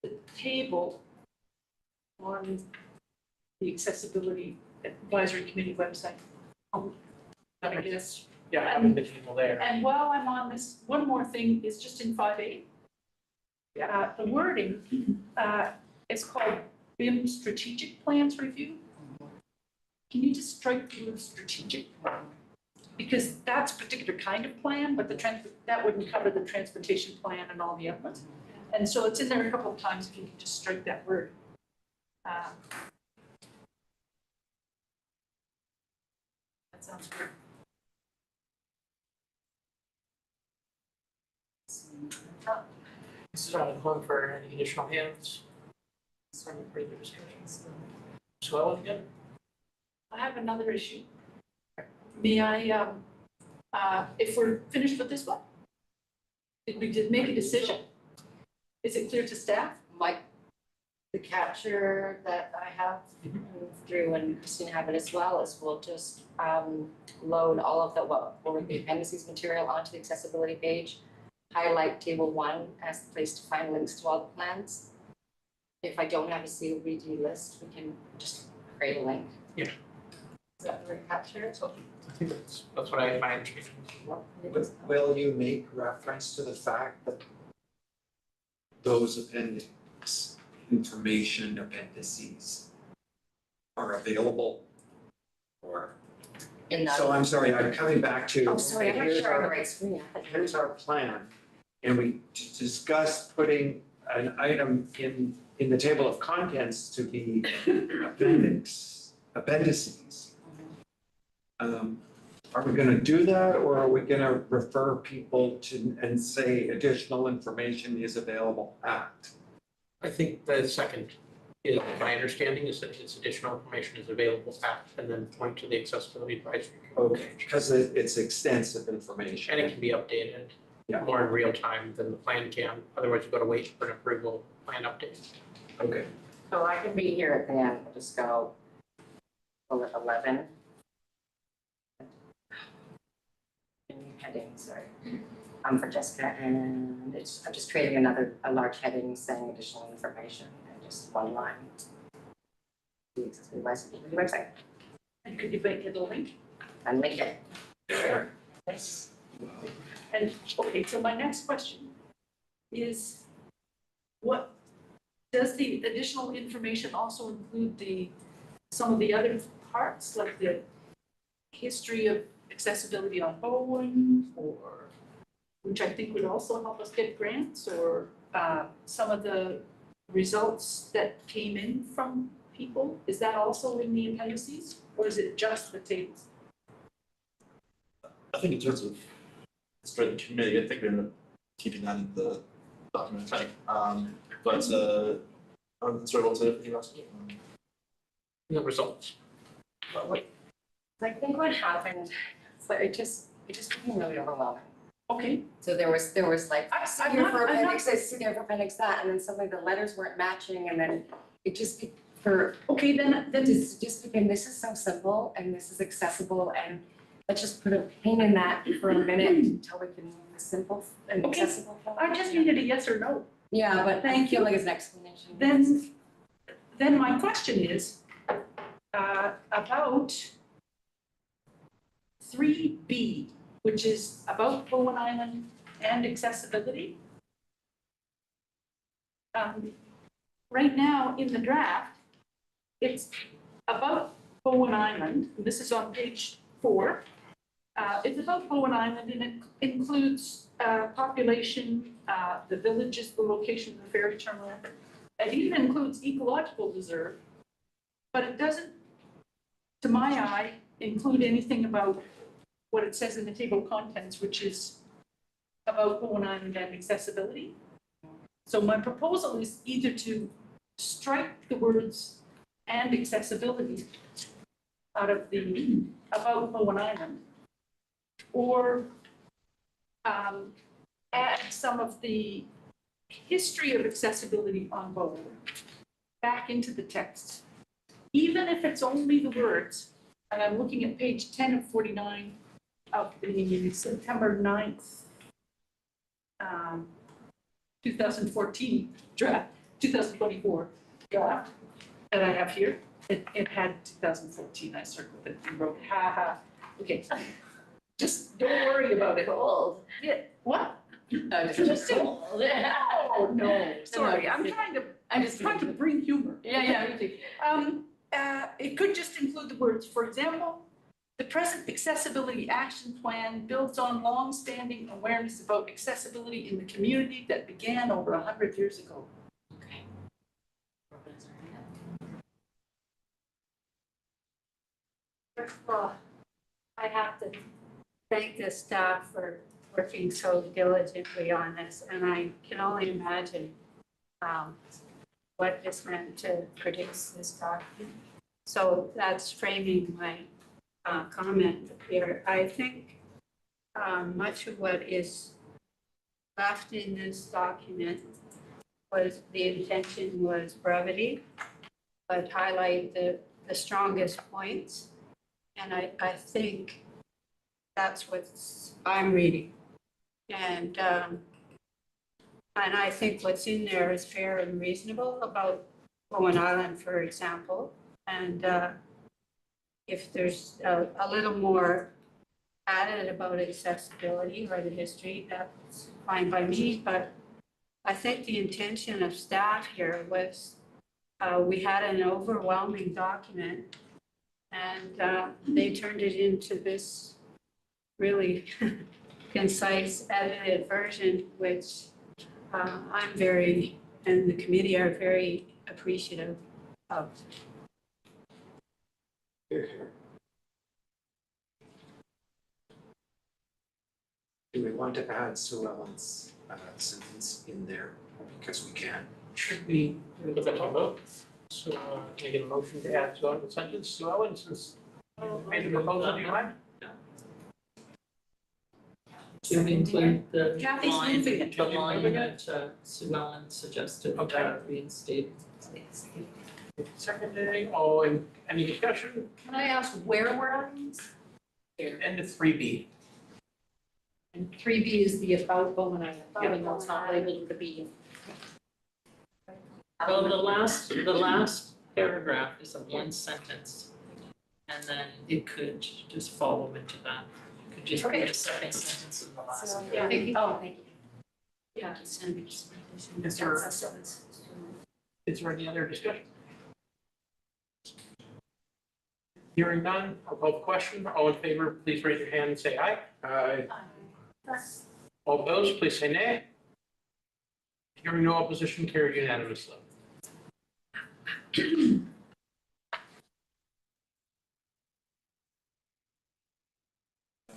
the table on the Accessibility Advisory Committee website. I guess. Yeah, having the table there. And while I'm on this, one more thing is just in 5A. The wording, it's called BIM Strategic Plans Review. Can you just strike the word strategic? Because that's a particular kind of plan, but that wouldn't cover the transportation plan and all the other ones. And so it's in there a couple of times, if you can just strike that word. That sounds good. This is on home for any additional hands. Some further discussions. So again, I have another issue. May I, if we're finished with this one, did we make a decision? Is it clear to staff? The capture that I have through, and Christine have it as well, is we'll just load all of the appendices material onto the accessibility page, highlight Table 1 as the place to find links to all the plans. If I don't have a COBD list, we can just create a link. Yeah. Is that the right capture? I think that's what my understanding is. Will you make reference to the fact that those appendix, information appendices are available? Or, In so I'm sorry, I'm coming back to. Oh, sorry, I'm not here's sure on the our- right screen. Here's our plan, and we discussed putting an item in the table of contents to be appendices. Are we gonna do that, or are we gonna refer people to and say additional information is available at? I think the second is, my understanding is that its additional information is available at, and then point to the accessibility advisory. Okay, because it's extensive information. And it can be updated Yeah. more in real time than the plan can. Otherwise, you've got to wait for an approval plan update. Okay. So I can be here at the end, we'll just go bullet 11. New heading, sorry. For Jessica, and I'm just creating a large heading saying additional information and just one line. The accessibility license website, And could you make it a link? and link it. Sure. Yes. And, okay, so my next question is, what, does the additional information also include some of the other parts, like the history of accessibility on Bowen, or, which I think would also help us get grants, or some of the results that came in from people? Is that also in the appendices, or is it just the tables? I think in terms of for the committee, I think we're gonna keeping that in the document, I think. But sorry, what's it you asked? The results. I think what happened, so it just became really overwhelming. Okay, So there was like, I'm here not- for I'm not- appendix this, here for appendix that, and then suddenly the letters weren't matching, and then it just, for, okay, then just became, this is so simple, and this is accessible, and let's just put a pin in that for a minute until we can move the simple and Okay. accessible. forward. I just needed a yes or no. Yeah, but I Thank feel you. like it's an explanation. Then my question is, about 3B, which is about Bowen Island and accessibility. Right now, in the draft, it's about Bowen Island, and this is on page 4. It's about Bowen Island, and it includes population, the villages, the location of the ferry terminal. It even includes ecological reserve, but it doesn't, to my eye, include anything about what it says in the table of contents, which is about Bowen Island and accessibility. So my proposal is either to strike the words and accessibility out of the about Bowen Island. Or add some of the history of accessibility on Bowen back into the text. Even if it's only the words, and I'm looking at page 10 of 49 of the September 9th, 2014 draft, 2024 draft that I have here. It had 2014, I circled it and wrote, ha ha. Okay, just don't worry about it. Old. Yeah, what? Just old. Oh, no, sorry, I'm just trying to bring humor. Yeah, me too. It could just include the words, for example, the present accessibility action plan builds on long-standing awareness about accessibility in the community that began over 100 years ago. Okay. Well, I have to thank the staff for working so diligently on this, and I can only imagine what this meant to produce this document. So that's framing my comment here. I think much of what is left in this document was, the intention was brevity, but highlight the strongest points. And I think that's what I'm reading. And I think what's in there is fair and reasonable about Bowen Island, for example. And if there's a little more added about accessibility or the history, that's fine by me. But I think the intention of staff here was, we had an overwhelming document, and they turned it into this really concise edited version, which I'm very, and the committee are very appreciative of. Here, here. Do we want to add Sue Ellen's sentence in there? Because we can. Should we look at the vote? So, can I get a motion to add Sue Ellen's sentence? Sue Ellen, since you made the proposal, do you mind? To include the Kathy's line, moving it. the line Moving it? that Sue Ellen suggested Okay. Reinstate. Secondary, oh, and any discussion? Can I ask where we're at? End of 3B. And 3B is the about Bowen Island. Yeah. No, it's not labeled the B. Well, the last paragraph is a one sentence. And then it could just follow into that. It could just be Okay. a second sentence in the last. So, Yeah. thank you. Oh, thank you. Yeah. Is there any other discussion? Hearing none, I'll call the question. All in favor, please raise your hand and say aye. Aye. All opposed, please say nay. Hearing no opposition, carried unanimously.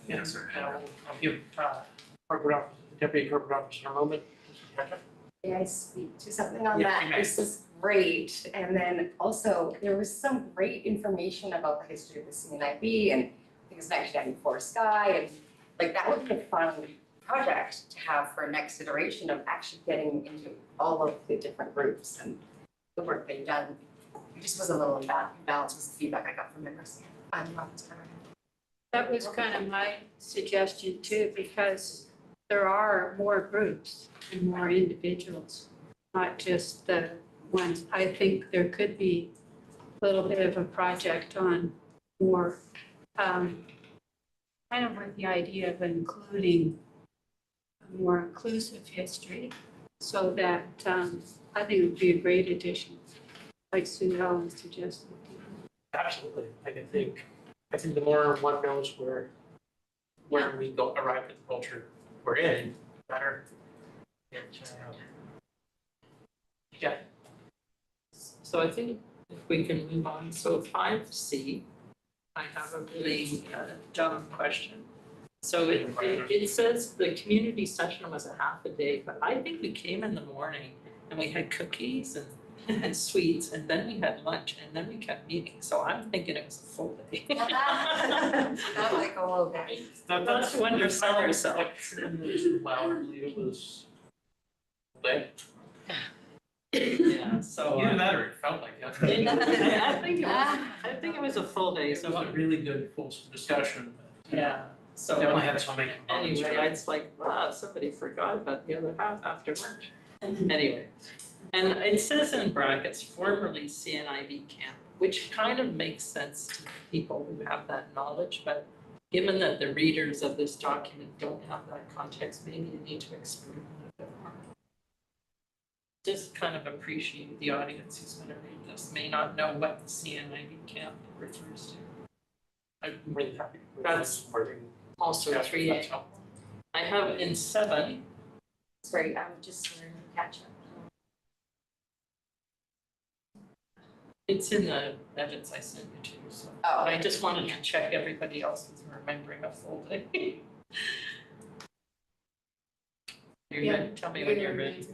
Yes, sir. I'll give corporate officer, deputy corporate officer a moment. May I speak to something on Yes, that? you may. This is great. And then also, there was some great information about the history of the CNIB and things 1994 Sky, and like that would be a fun project to have for next iteration of actually getting into all of the different groups and the work they've done. It just was a little imbalance was the feedback I got from members. That was kind of my suggestion too, because there are more groups and more individuals, not just the ones. I think there could be a little bit of a project on more, kind of with the idea of including a more inclusive history, so that I think it would be a great addition, like Sue Ellen suggested. Absolutely. I think the more one knows where we go arrive at the culture we're in, the better. Yeah. So I think if we can move on, so 5C, I have a really dumb question. So it says the community session was a half a day, but I think we came in the morning and we had cookies and and sweets, and then we had lunch, and then we kept meeting, so I'm thinking it was a full day. Not like a whole day. Not to undersell ourselves. Well, I believe it was. Like, Yeah, so. either that or it felt like it. I think it was a full day, It was so, a really good fulsome discussion. yeah, so. Definitely had so many. Anyway, it's like, wow, somebody forgot about the other half after lunch. Anyway, and it says in brackets, formerly CNIB camp, which kind of makes sense to people who have that knowledge, but given that the readers of this document don't have that context, maybe you need to explain it a bit more. Just kind of appreciate the audience who's gonna read this may not know what the CNIB camp refers to. I'm really happy. with That's- this wording. Also Yeah, 3A. that's helpful. I have in 7, Sorry, I'm just learning to catch up. it's in the edits I sent you to, so. Oh, But I just wanted to check everybody else was remembering a full day. You're ready? Tell me when you're ready.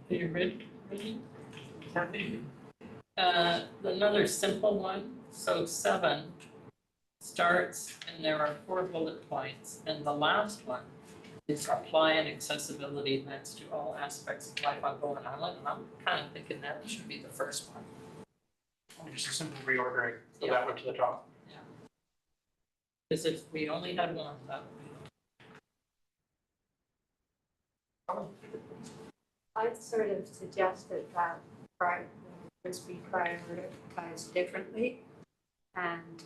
Are you ready? Another simple one, so 7 starts and there are 4 bullet points, and the last one is apply an accessibility lens to all aspects of life on Bowen Island, and I'm kind of thinking that should be the first one. Just a simple reordering, so Yeah. that went to the top. Because if we only had one, that would be. I'd sort of suggested that this be prioritized differently. And,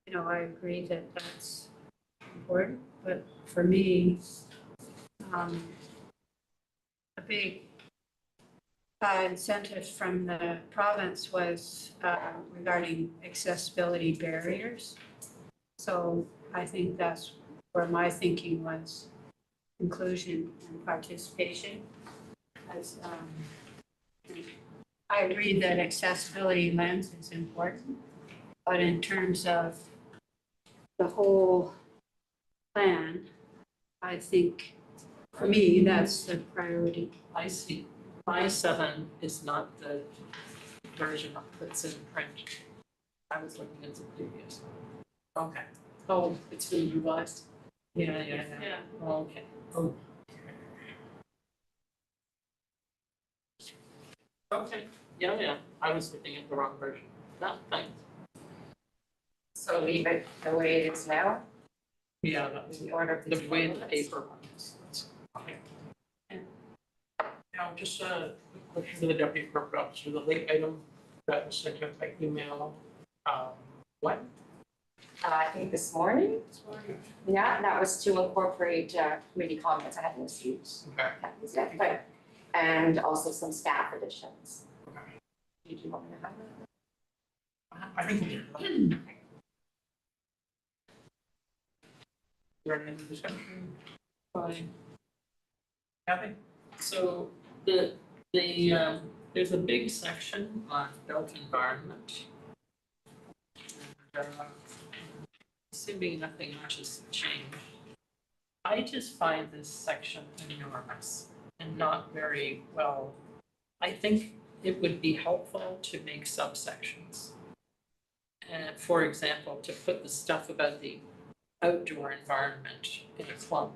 you know, I agree that that's important, but for me, a big incentive from the province was regarding accessibility barriers. So I think that's where my thinking was, inclusion and participation. As, I agree that accessibility lens is important, but in terms of the whole plan, I think, for me, that's the priority. I see. My 7 is not the version that's in print. I was looking at the previous one. Okay. Oh, it's been revised. Yeah. Okay. Oh. Okay, yeah, I was looking at the wrong version. No, thanks. so leave it the way it is now, Yeah, that's in order of The way the paper one is. okay. Now, just a quick question to the deputy corporate officer, the late item that was sent out by email, when? I think this morning. Yeah, and that was to incorporate committee comments I hadn't received. Okay. That was it, but, and also some staff additions. Okay. Did you want me to have that? I think we did. Is there any discussion? Fine. Kathy? So there's a big section on built environment. And, assuming nothing much has changed, I just find this section enormous and not very well. I think it would be helpful to make subsections. And for example, to put the stuff about the outdoor environment in a clump,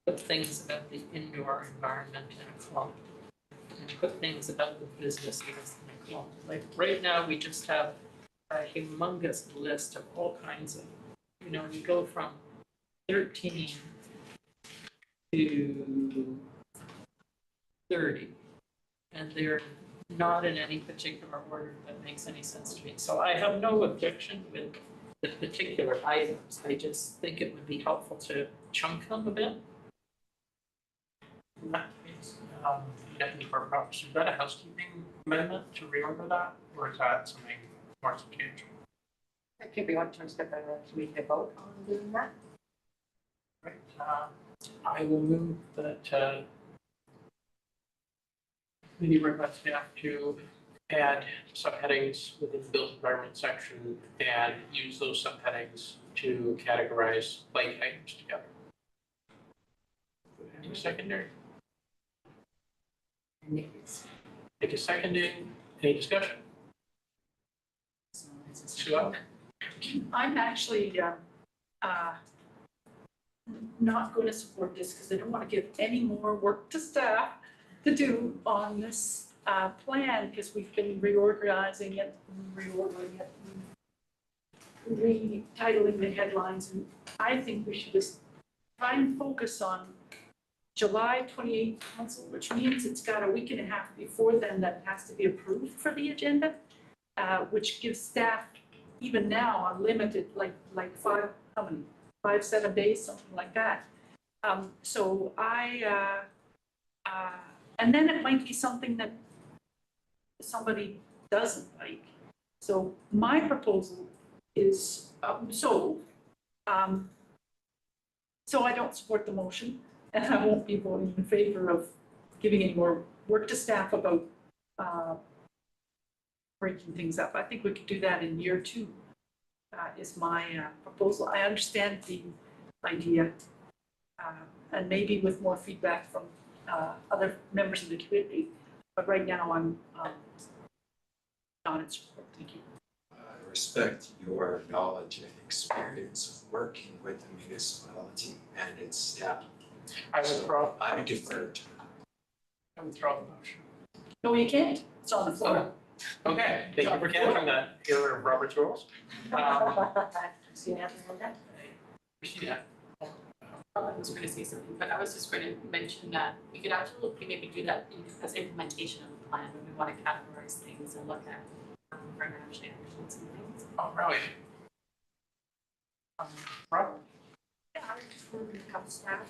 put things about the indoor environment in a clump, and put things about the businesses in a clump. Like right now, we just have a humongous list of all kinds of, you know, you go from 13 to 30, and they're not in any particular order that makes any sense to me. So I have no objection with the particular items. I just think it would be helpful to chunk them a bit. In that case, deputy corporate officer, is that a housekeeping amendment to reorder that, or is that something more substantial? Okay, we want to step should we vote on doing that? Right, I will move that, committee request staff to add subheadings within the built environment section and use those subheadings to categorize like items together. Any secondary? Nick is seconding. Any discussion? Sue? I'm actually not going to support this because I don't want to give any more work to staff to do on this plan because we've been reorganizing it, reordering it, retitling the headlines, and I think we should just try and focus on July 28th council, which means it's got a week and a half before then that has to be approved for the agenda, which gives staff even now a limited, like 5-7 days, something like that. So and then it might be something that somebody doesn't like. So my proposal is, so I don't support the motion, and I won't be voting in favor of giving any more work to staff about breaking things up. I think we could do that in year 2, is my proposal. I understand the idea, and maybe with more feedback from other members of the community, but right now I'm not in support. Thank you. I respect your knowledge and experience of working with the municipality and its staff. I withdraw. I defer to I withdraw the motion. No, you can't. It's on the floor. Okay, thank you for catching that. Here are Robert's rules. See anything on that? Christina. I was going to say something, but I was just going to mention that we could actually maybe do that as implementation of the plan when we want to categorize things and look at actually actions and things. Oh, really? Robert? Yeah, I just wanted to have staff,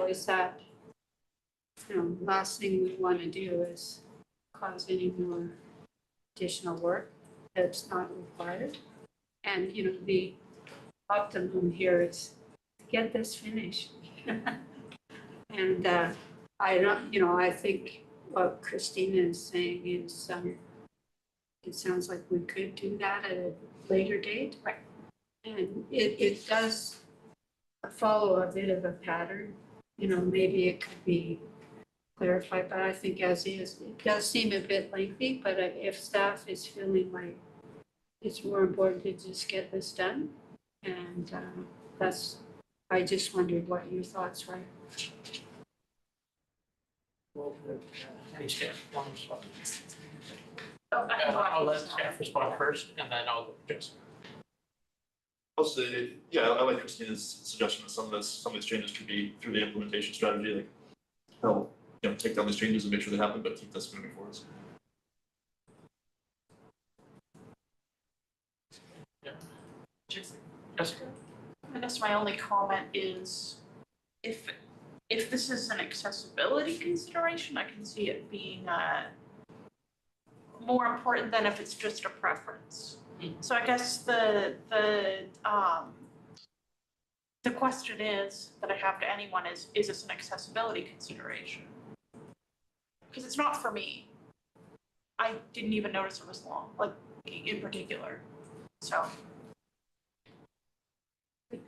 is that, last thing we want to do is cause any more additional work that's not required. And, the optimum here is to get this finished. And I don't, I think what Christina is saying is, it sounds like we could do that at a later date. Right. And it does follow a bit of a pattern, maybe it could be clarified, but I think as is, it does seem a bit lengthy, but if staff is feeling like it's more important to just get this done, and I just wondered what your thoughts were. Well, any staff want to respond? I I'll let staff respond first, and then I'll go to Jessica. I'll say, yeah, I like Christina's suggestion that some of these changes could be through the implementation strategy, like help, take down these changes and make sure they happen, but keep this moving forward. Yeah. Jessica. I guess my only comment is if this is an accessibility consideration, I can see it being more important than if it's just a preference. So I guess the question is that I have to anyone is this an accessibility consideration? Because it's not for me. I didn't even notice it was long, like in particular. So.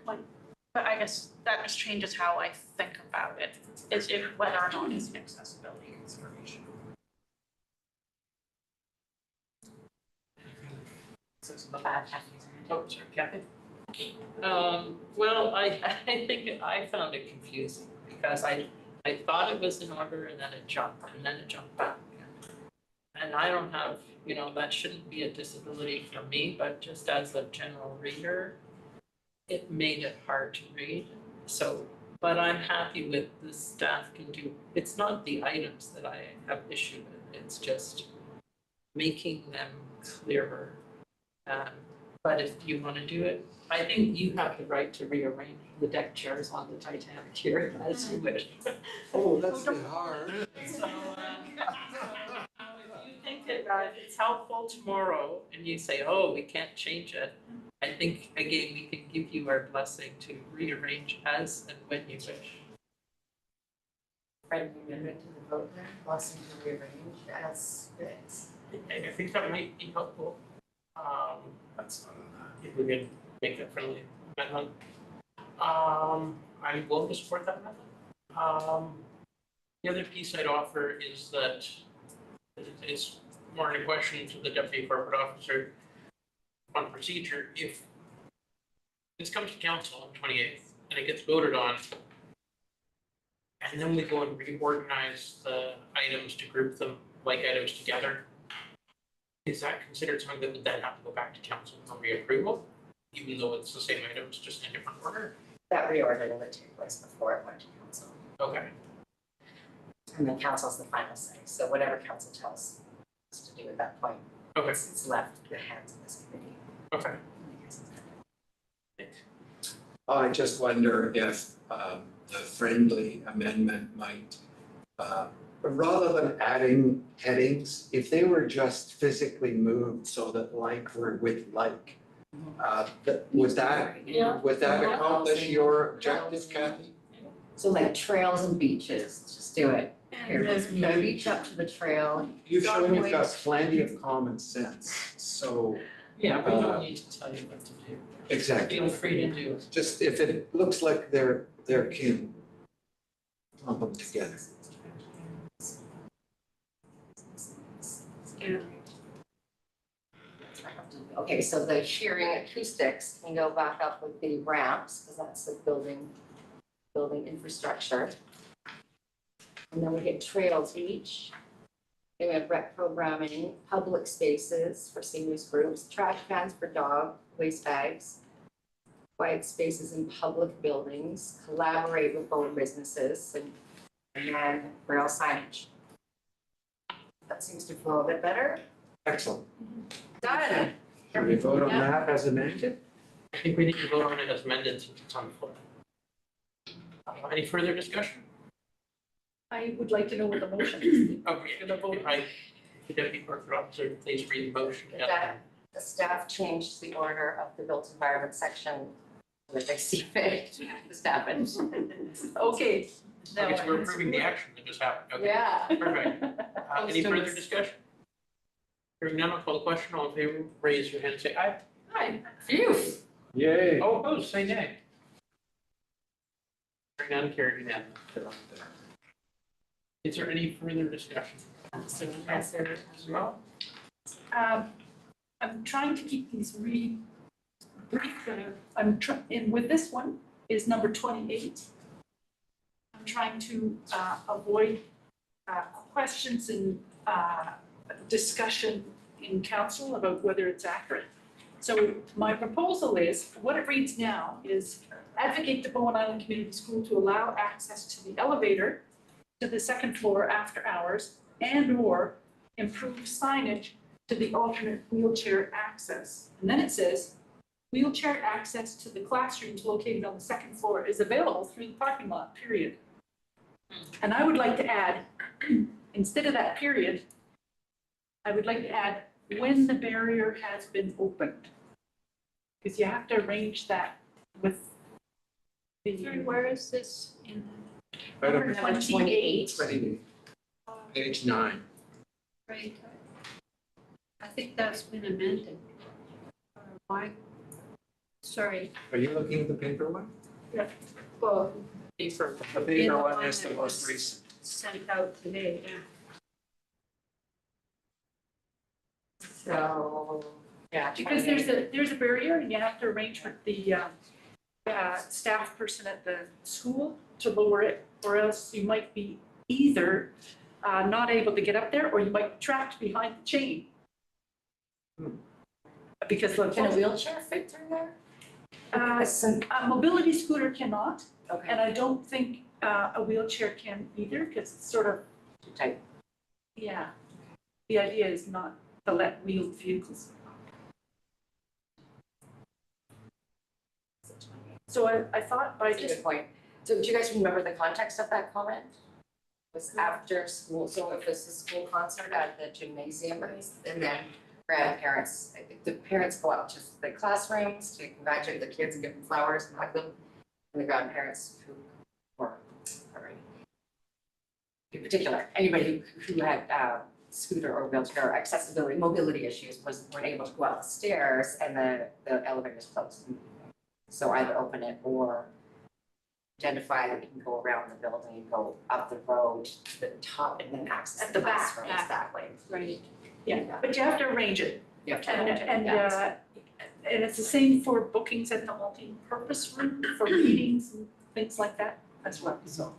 But I guess that just changes how I think about it, is if whether or not it's an accessibility consideration. Oh, sorry, Kathy. Well, I think I found it confusing because I thought it was in order and then it jumped back. And I don't have, that shouldn't be a disability for me, but just as a general reader, it made it hard to read. So, but I'm happy with the staff can do, it's not the items that I have issue with, it's just making them clearer. But if you want to do it, I think you have the right to rearrange the deck chairs on the Titanic here as you wish. Oh, that's been hard. So, if you think that if it's helpful tomorrow and you say, oh, we can't change it, I think, again, we can give you our blessing to rearrange as and when you wish. Friendly amendment to the vote then, blessing to rearrange as fits. I think that might be helpful. That's not enough. If we could make that friendly amendment. I'm willing to support that amendment. The other piece I'd offer is that it's more in a question to the deputy corporate officer on procedure. If this comes to council on 28th and it gets voted on, and then we go and reorganize the items to group them like items together, is that considered something that would then have to go back to council for reapproval, even though it's the same items, just in a different order? That reordering would take place before it went to council. Okay. And then council's the final say, so whatever council tells us to do at that point, Okay. it's left in the hands of this committee. Okay. I just wonder if the friendly amendment might, rather than adding headings, if they were just physically moved so that like were with like, would that accomplish your objective, Kathy? So like trails and beaches, just do it. Here, And from the beach up to the trail. You've shown you've got plenty of common sense, so. Yeah, we don't need to tell you what to do. Exactly. Feel free to do it. Just if it looks like they're kin, lump them together. Okay, so the shearing acoustics can go back up with the ramps, because that's the building infrastructure. And then we get trails beach. Then we have rec programming, public spaces for seniors groups, trash cans for dog waste bags, quiet spaces in public buildings, collaborate with local businesses, and then rail signage. That seems to flow a bit better. Excellent. Done. Can we vote on that as amended? I think we need to vote on it as amended since it's on the floor. Any further discussion? I would like to know what the motion is. Okay, if I, the deputy corporate officer, please read the motion. That the staff changed the order of the built environment section that they see fit, the staff and. Okay. Okay, so we're approving the action that just happened. Okay, Yeah. perfect. Any further discussion? Hearing none, I'll call the question. All in favor, raise your hand and say aye. Hi. Phew. Yay. All opposed, say nay. Hearing none, carried unanimously. Is there any further discussion? Yes, there is. As well? I'm trying to keep these really brief, and with this one is number 28. I'm trying to avoid questions and discussion in council about whether it's accurate. So my proposal is, what it reads now is advocate the Bowen Island Community School to allow access to the elevator to the second floor after hours and/or improve signage to the alternate wheelchair access. And then it says, wheelchair access to the classrooms located on the second floor is available through the parking lot, period. And I would like to add, instead of that period, I would like to add when the barrier has been opened. Because you have to arrange that with the. Where is this in? Item 28. 28, page 9. Right. I think that's been amended. Why? Sorry. Are you looking at the paper one? Well, Paper. The In paper the one one is the that most was- recent. sent out today, yeah. So, yeah. Because there's a barrier and you have to arrange with the staff person at the school to lower it, or else you might be either not able to get up there, or you might be trapped behind the chain. Because Can a wheelchair fit through there? a mobility scooter cannot, Okay, and I don't think a wheelchair can either, because it's sort of, too tight. yeah. The idea is not to let wheeled vehicles. So I thought by That's a just good point. So do you guys remember the context of that comment? was after school, so if it's a school concert at the gymnasium, and then grandparents, I think the parents go out to the classrooms to congratulate the kids and give them flowers and hug them. And the grandparents who were, sorry, in particular, anybody who had scooter or wheelchair accessibility, mobility issues weren't able to go up the stairs and the elevator's closed. So either open it or identify that you can go around the building, go up the road to the top and then access At the back, classrooms yeah. that way. Right. Yeah, but you have to arrange it. You have to And, arrange it, and, yeah. and it's the same for bookings at the multi-purpose room, for meetings and things like that as well, so.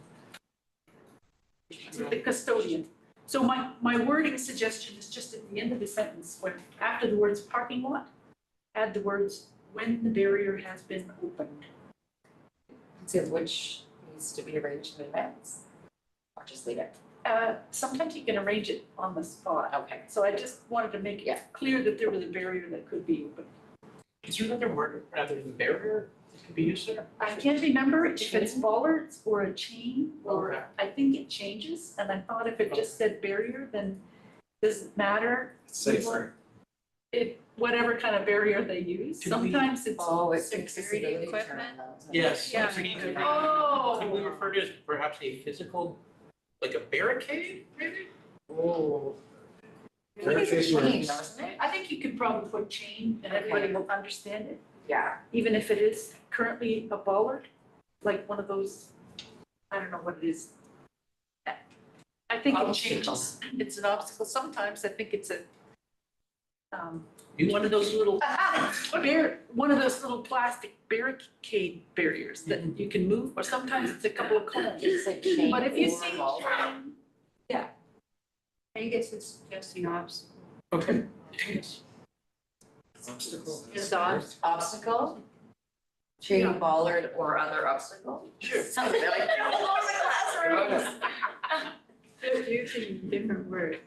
With the custodian. So my wording suggestion is just at the end of the sentence, when, after the words parking lot, add the words, when the barrier has been opened. See which needs to be arranged in advance. Or just leave it. Sometimes you can arrange it on the spot. Okay. So I just wanted to make Yeah. it clear that there was a barrier that could be opened. Is there another word rather than barrier that could be used there? I can't remember if it's bollards or a chain, or Okay. I think it changes, and I thought if it just said barrier, then does it matter? Safer. Whatever kind of barrier they use, Did we- sometimes it's. Oh, it's Security accessibility equipment. term. Yes. Yeah. So could Oh. we refer to it as perhaps a physical, like a barricade, maybe? Oh. I think it's a chain, doesn't it? I think you could probably put chain and everybody will understand it, Yeah. even if it is currently a bollard, like one of those, I don't know what it is. I think it changes, it's an obstacle, sometimes I think it's a one of those little one of those little plastic barricade barriers that you can move, or sometimes it's a couple of cones. It's like chain But if you or see ball. chain, I think it's suggesting obstacle. Okay. Obstacle. Is ob- Obstacle, chain Yeah. bollard or other obstacle. Sure. Something like that. They're using different words.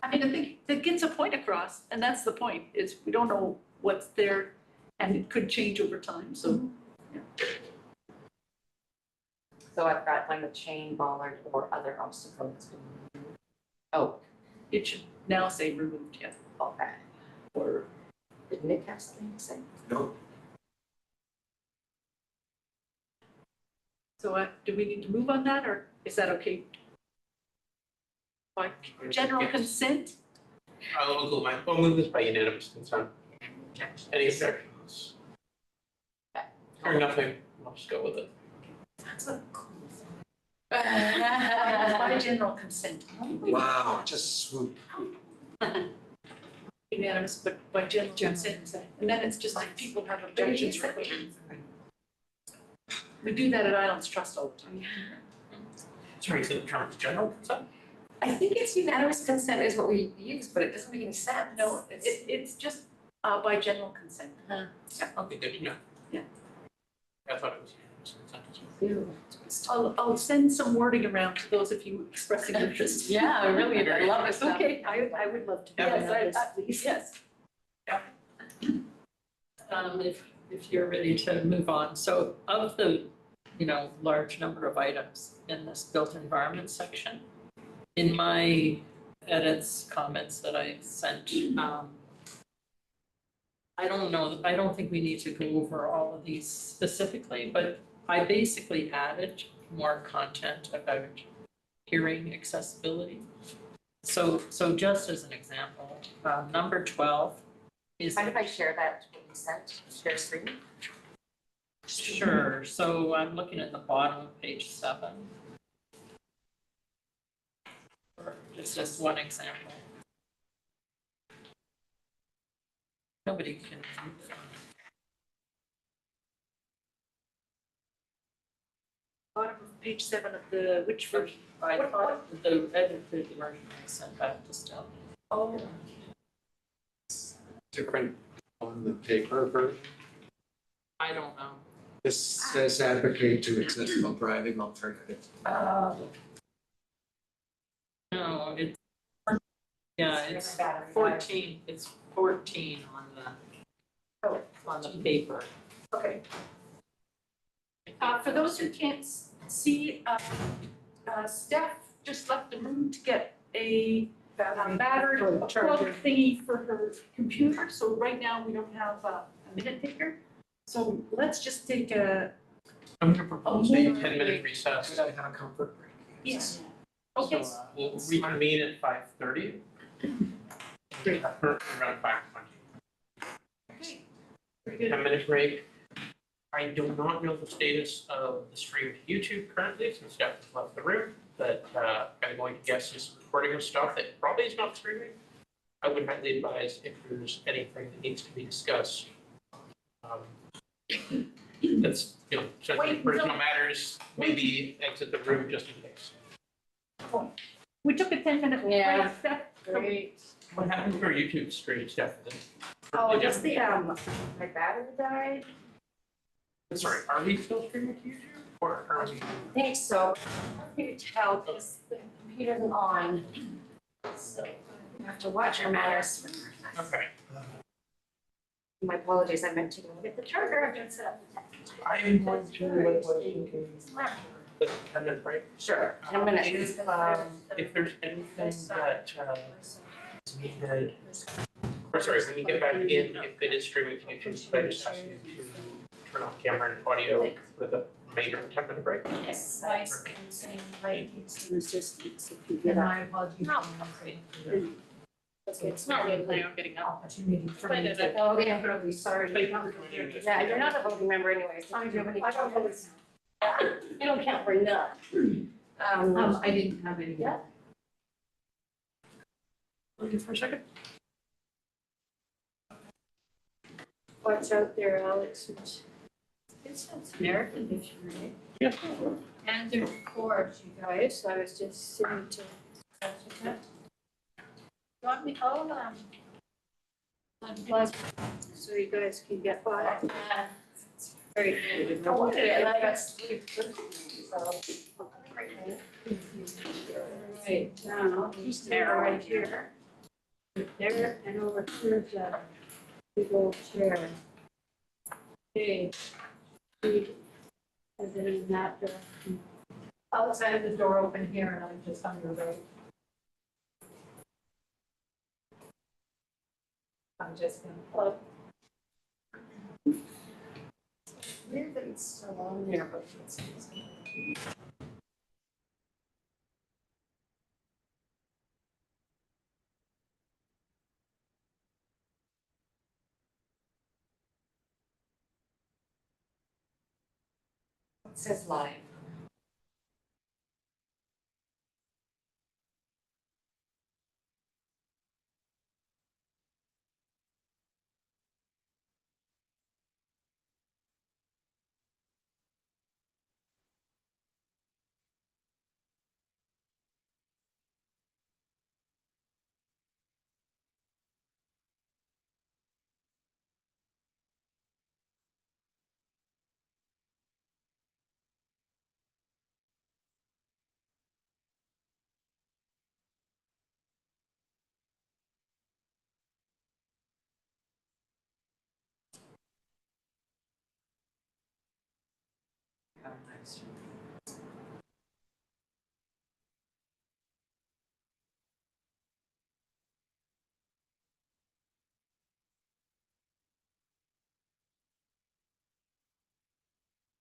I mean, I think that gets a point across, and that's the point, is we don't know what's there, and it could change over time, so. So I've got like a chain bollard or other obstacle that's been removed. Oh, It should now say removed, yeah. okay. Or did Nick have something to say? No, So do we need to move on that, or is that okay? Like, general consent? I'll move this by unanimous consent. Any objections? Hearing nothing, I'll just go with it. That's a cool thing. By general consent. wow, just swoop. Unanimous, but by general consent, and then it's just like people have objections. We do that at Islands Trust all the time. Sorry, so the term is general consent? I think it's unanimous consent is what we use, but it doesn't make any sense. No, it's just by general consent. Okay, good to know. Yeah. I thought it was unanimous consent. I'll send some wording around to those of you expressing interest. Yeah, I really, I love this stuff. Okay, I would love to. Yes, please, yes. If you're ready to move on, so of the, large number of items in this built environment section, in my edits, comments that I sent, I don't think we need to go over all of these specifically, but I basically added more content about hearing accessibility. So just as an example, number 12 is. Mind if I share that, what you sent, share screen? Sure, so I'm looking at the bottom of page 7. It's just one example. Nobody can. Bottom of page 7 of the, which version? I thought the edited version I sent back to Stella. Oh. Different on the paper version. I don't know. This says advocate to accessible driving alternatives. No, it's, it's 14, it's 14 on the paper. Okay. For those who can't see, Steph just left the room to get a battery plug thingy for her computer, so right now we don't have a minute taker. So let's just take a, I'm gonna propose a 10-minute recess. Could I have a comfort break? yes, okay. So, we'll reconvene at 5:30. Great. Around 5:20. Okay. Very good. 10-minute break. I do not know the status of the stream to YouTube currently, since Steph has left the room, but I'm going to guess this recording of stuff that probably is not streaming. I would highly advise if there's anything that needs to be discussed. That's, certainly Wait, personal no. matters, maybe exit the room just in case. We took a 10-minute break, Yeah. Steph. Great. What happened to our YouTube stream, Steph? Oh, just my battery died. Sorry, are we still streaming to YouTube, or are we? I think so. I can't tell because the computer's on. So you have to watch your manners. Okay. My apologies, I meant to go get the charger. I've been set up. I am going to, the 10-minute break. Sure, 10 minutes. If there's anything that is needed, or sorry, when you get back in, if it is streaming to YouTube, I just ask you to turn off camera and audio for the remainder of the 10-minute break. Yes. Assistance if you get up. My apologies. It's not really planning on getting up. Opportunity for me But, to. Oh, yeah, I'm really sorry. Yeah, you're not a voting member anyway, so. You don't count for none. I didn't have any. Yeah. Looking for a second? Watch out there, Alex. It's an air conditioner, right? Yeah. And there's cords, you guys. I was just sitting to. Want me, unplug so you guys can get by. Very good. Right, now, just there right here. There and over here's a big old chair. Okay. Is it in that direction? Alex, I have the door open here and I'm just on your right. I'm just gonna plug. Weird that it's still on there, but it's. It says live.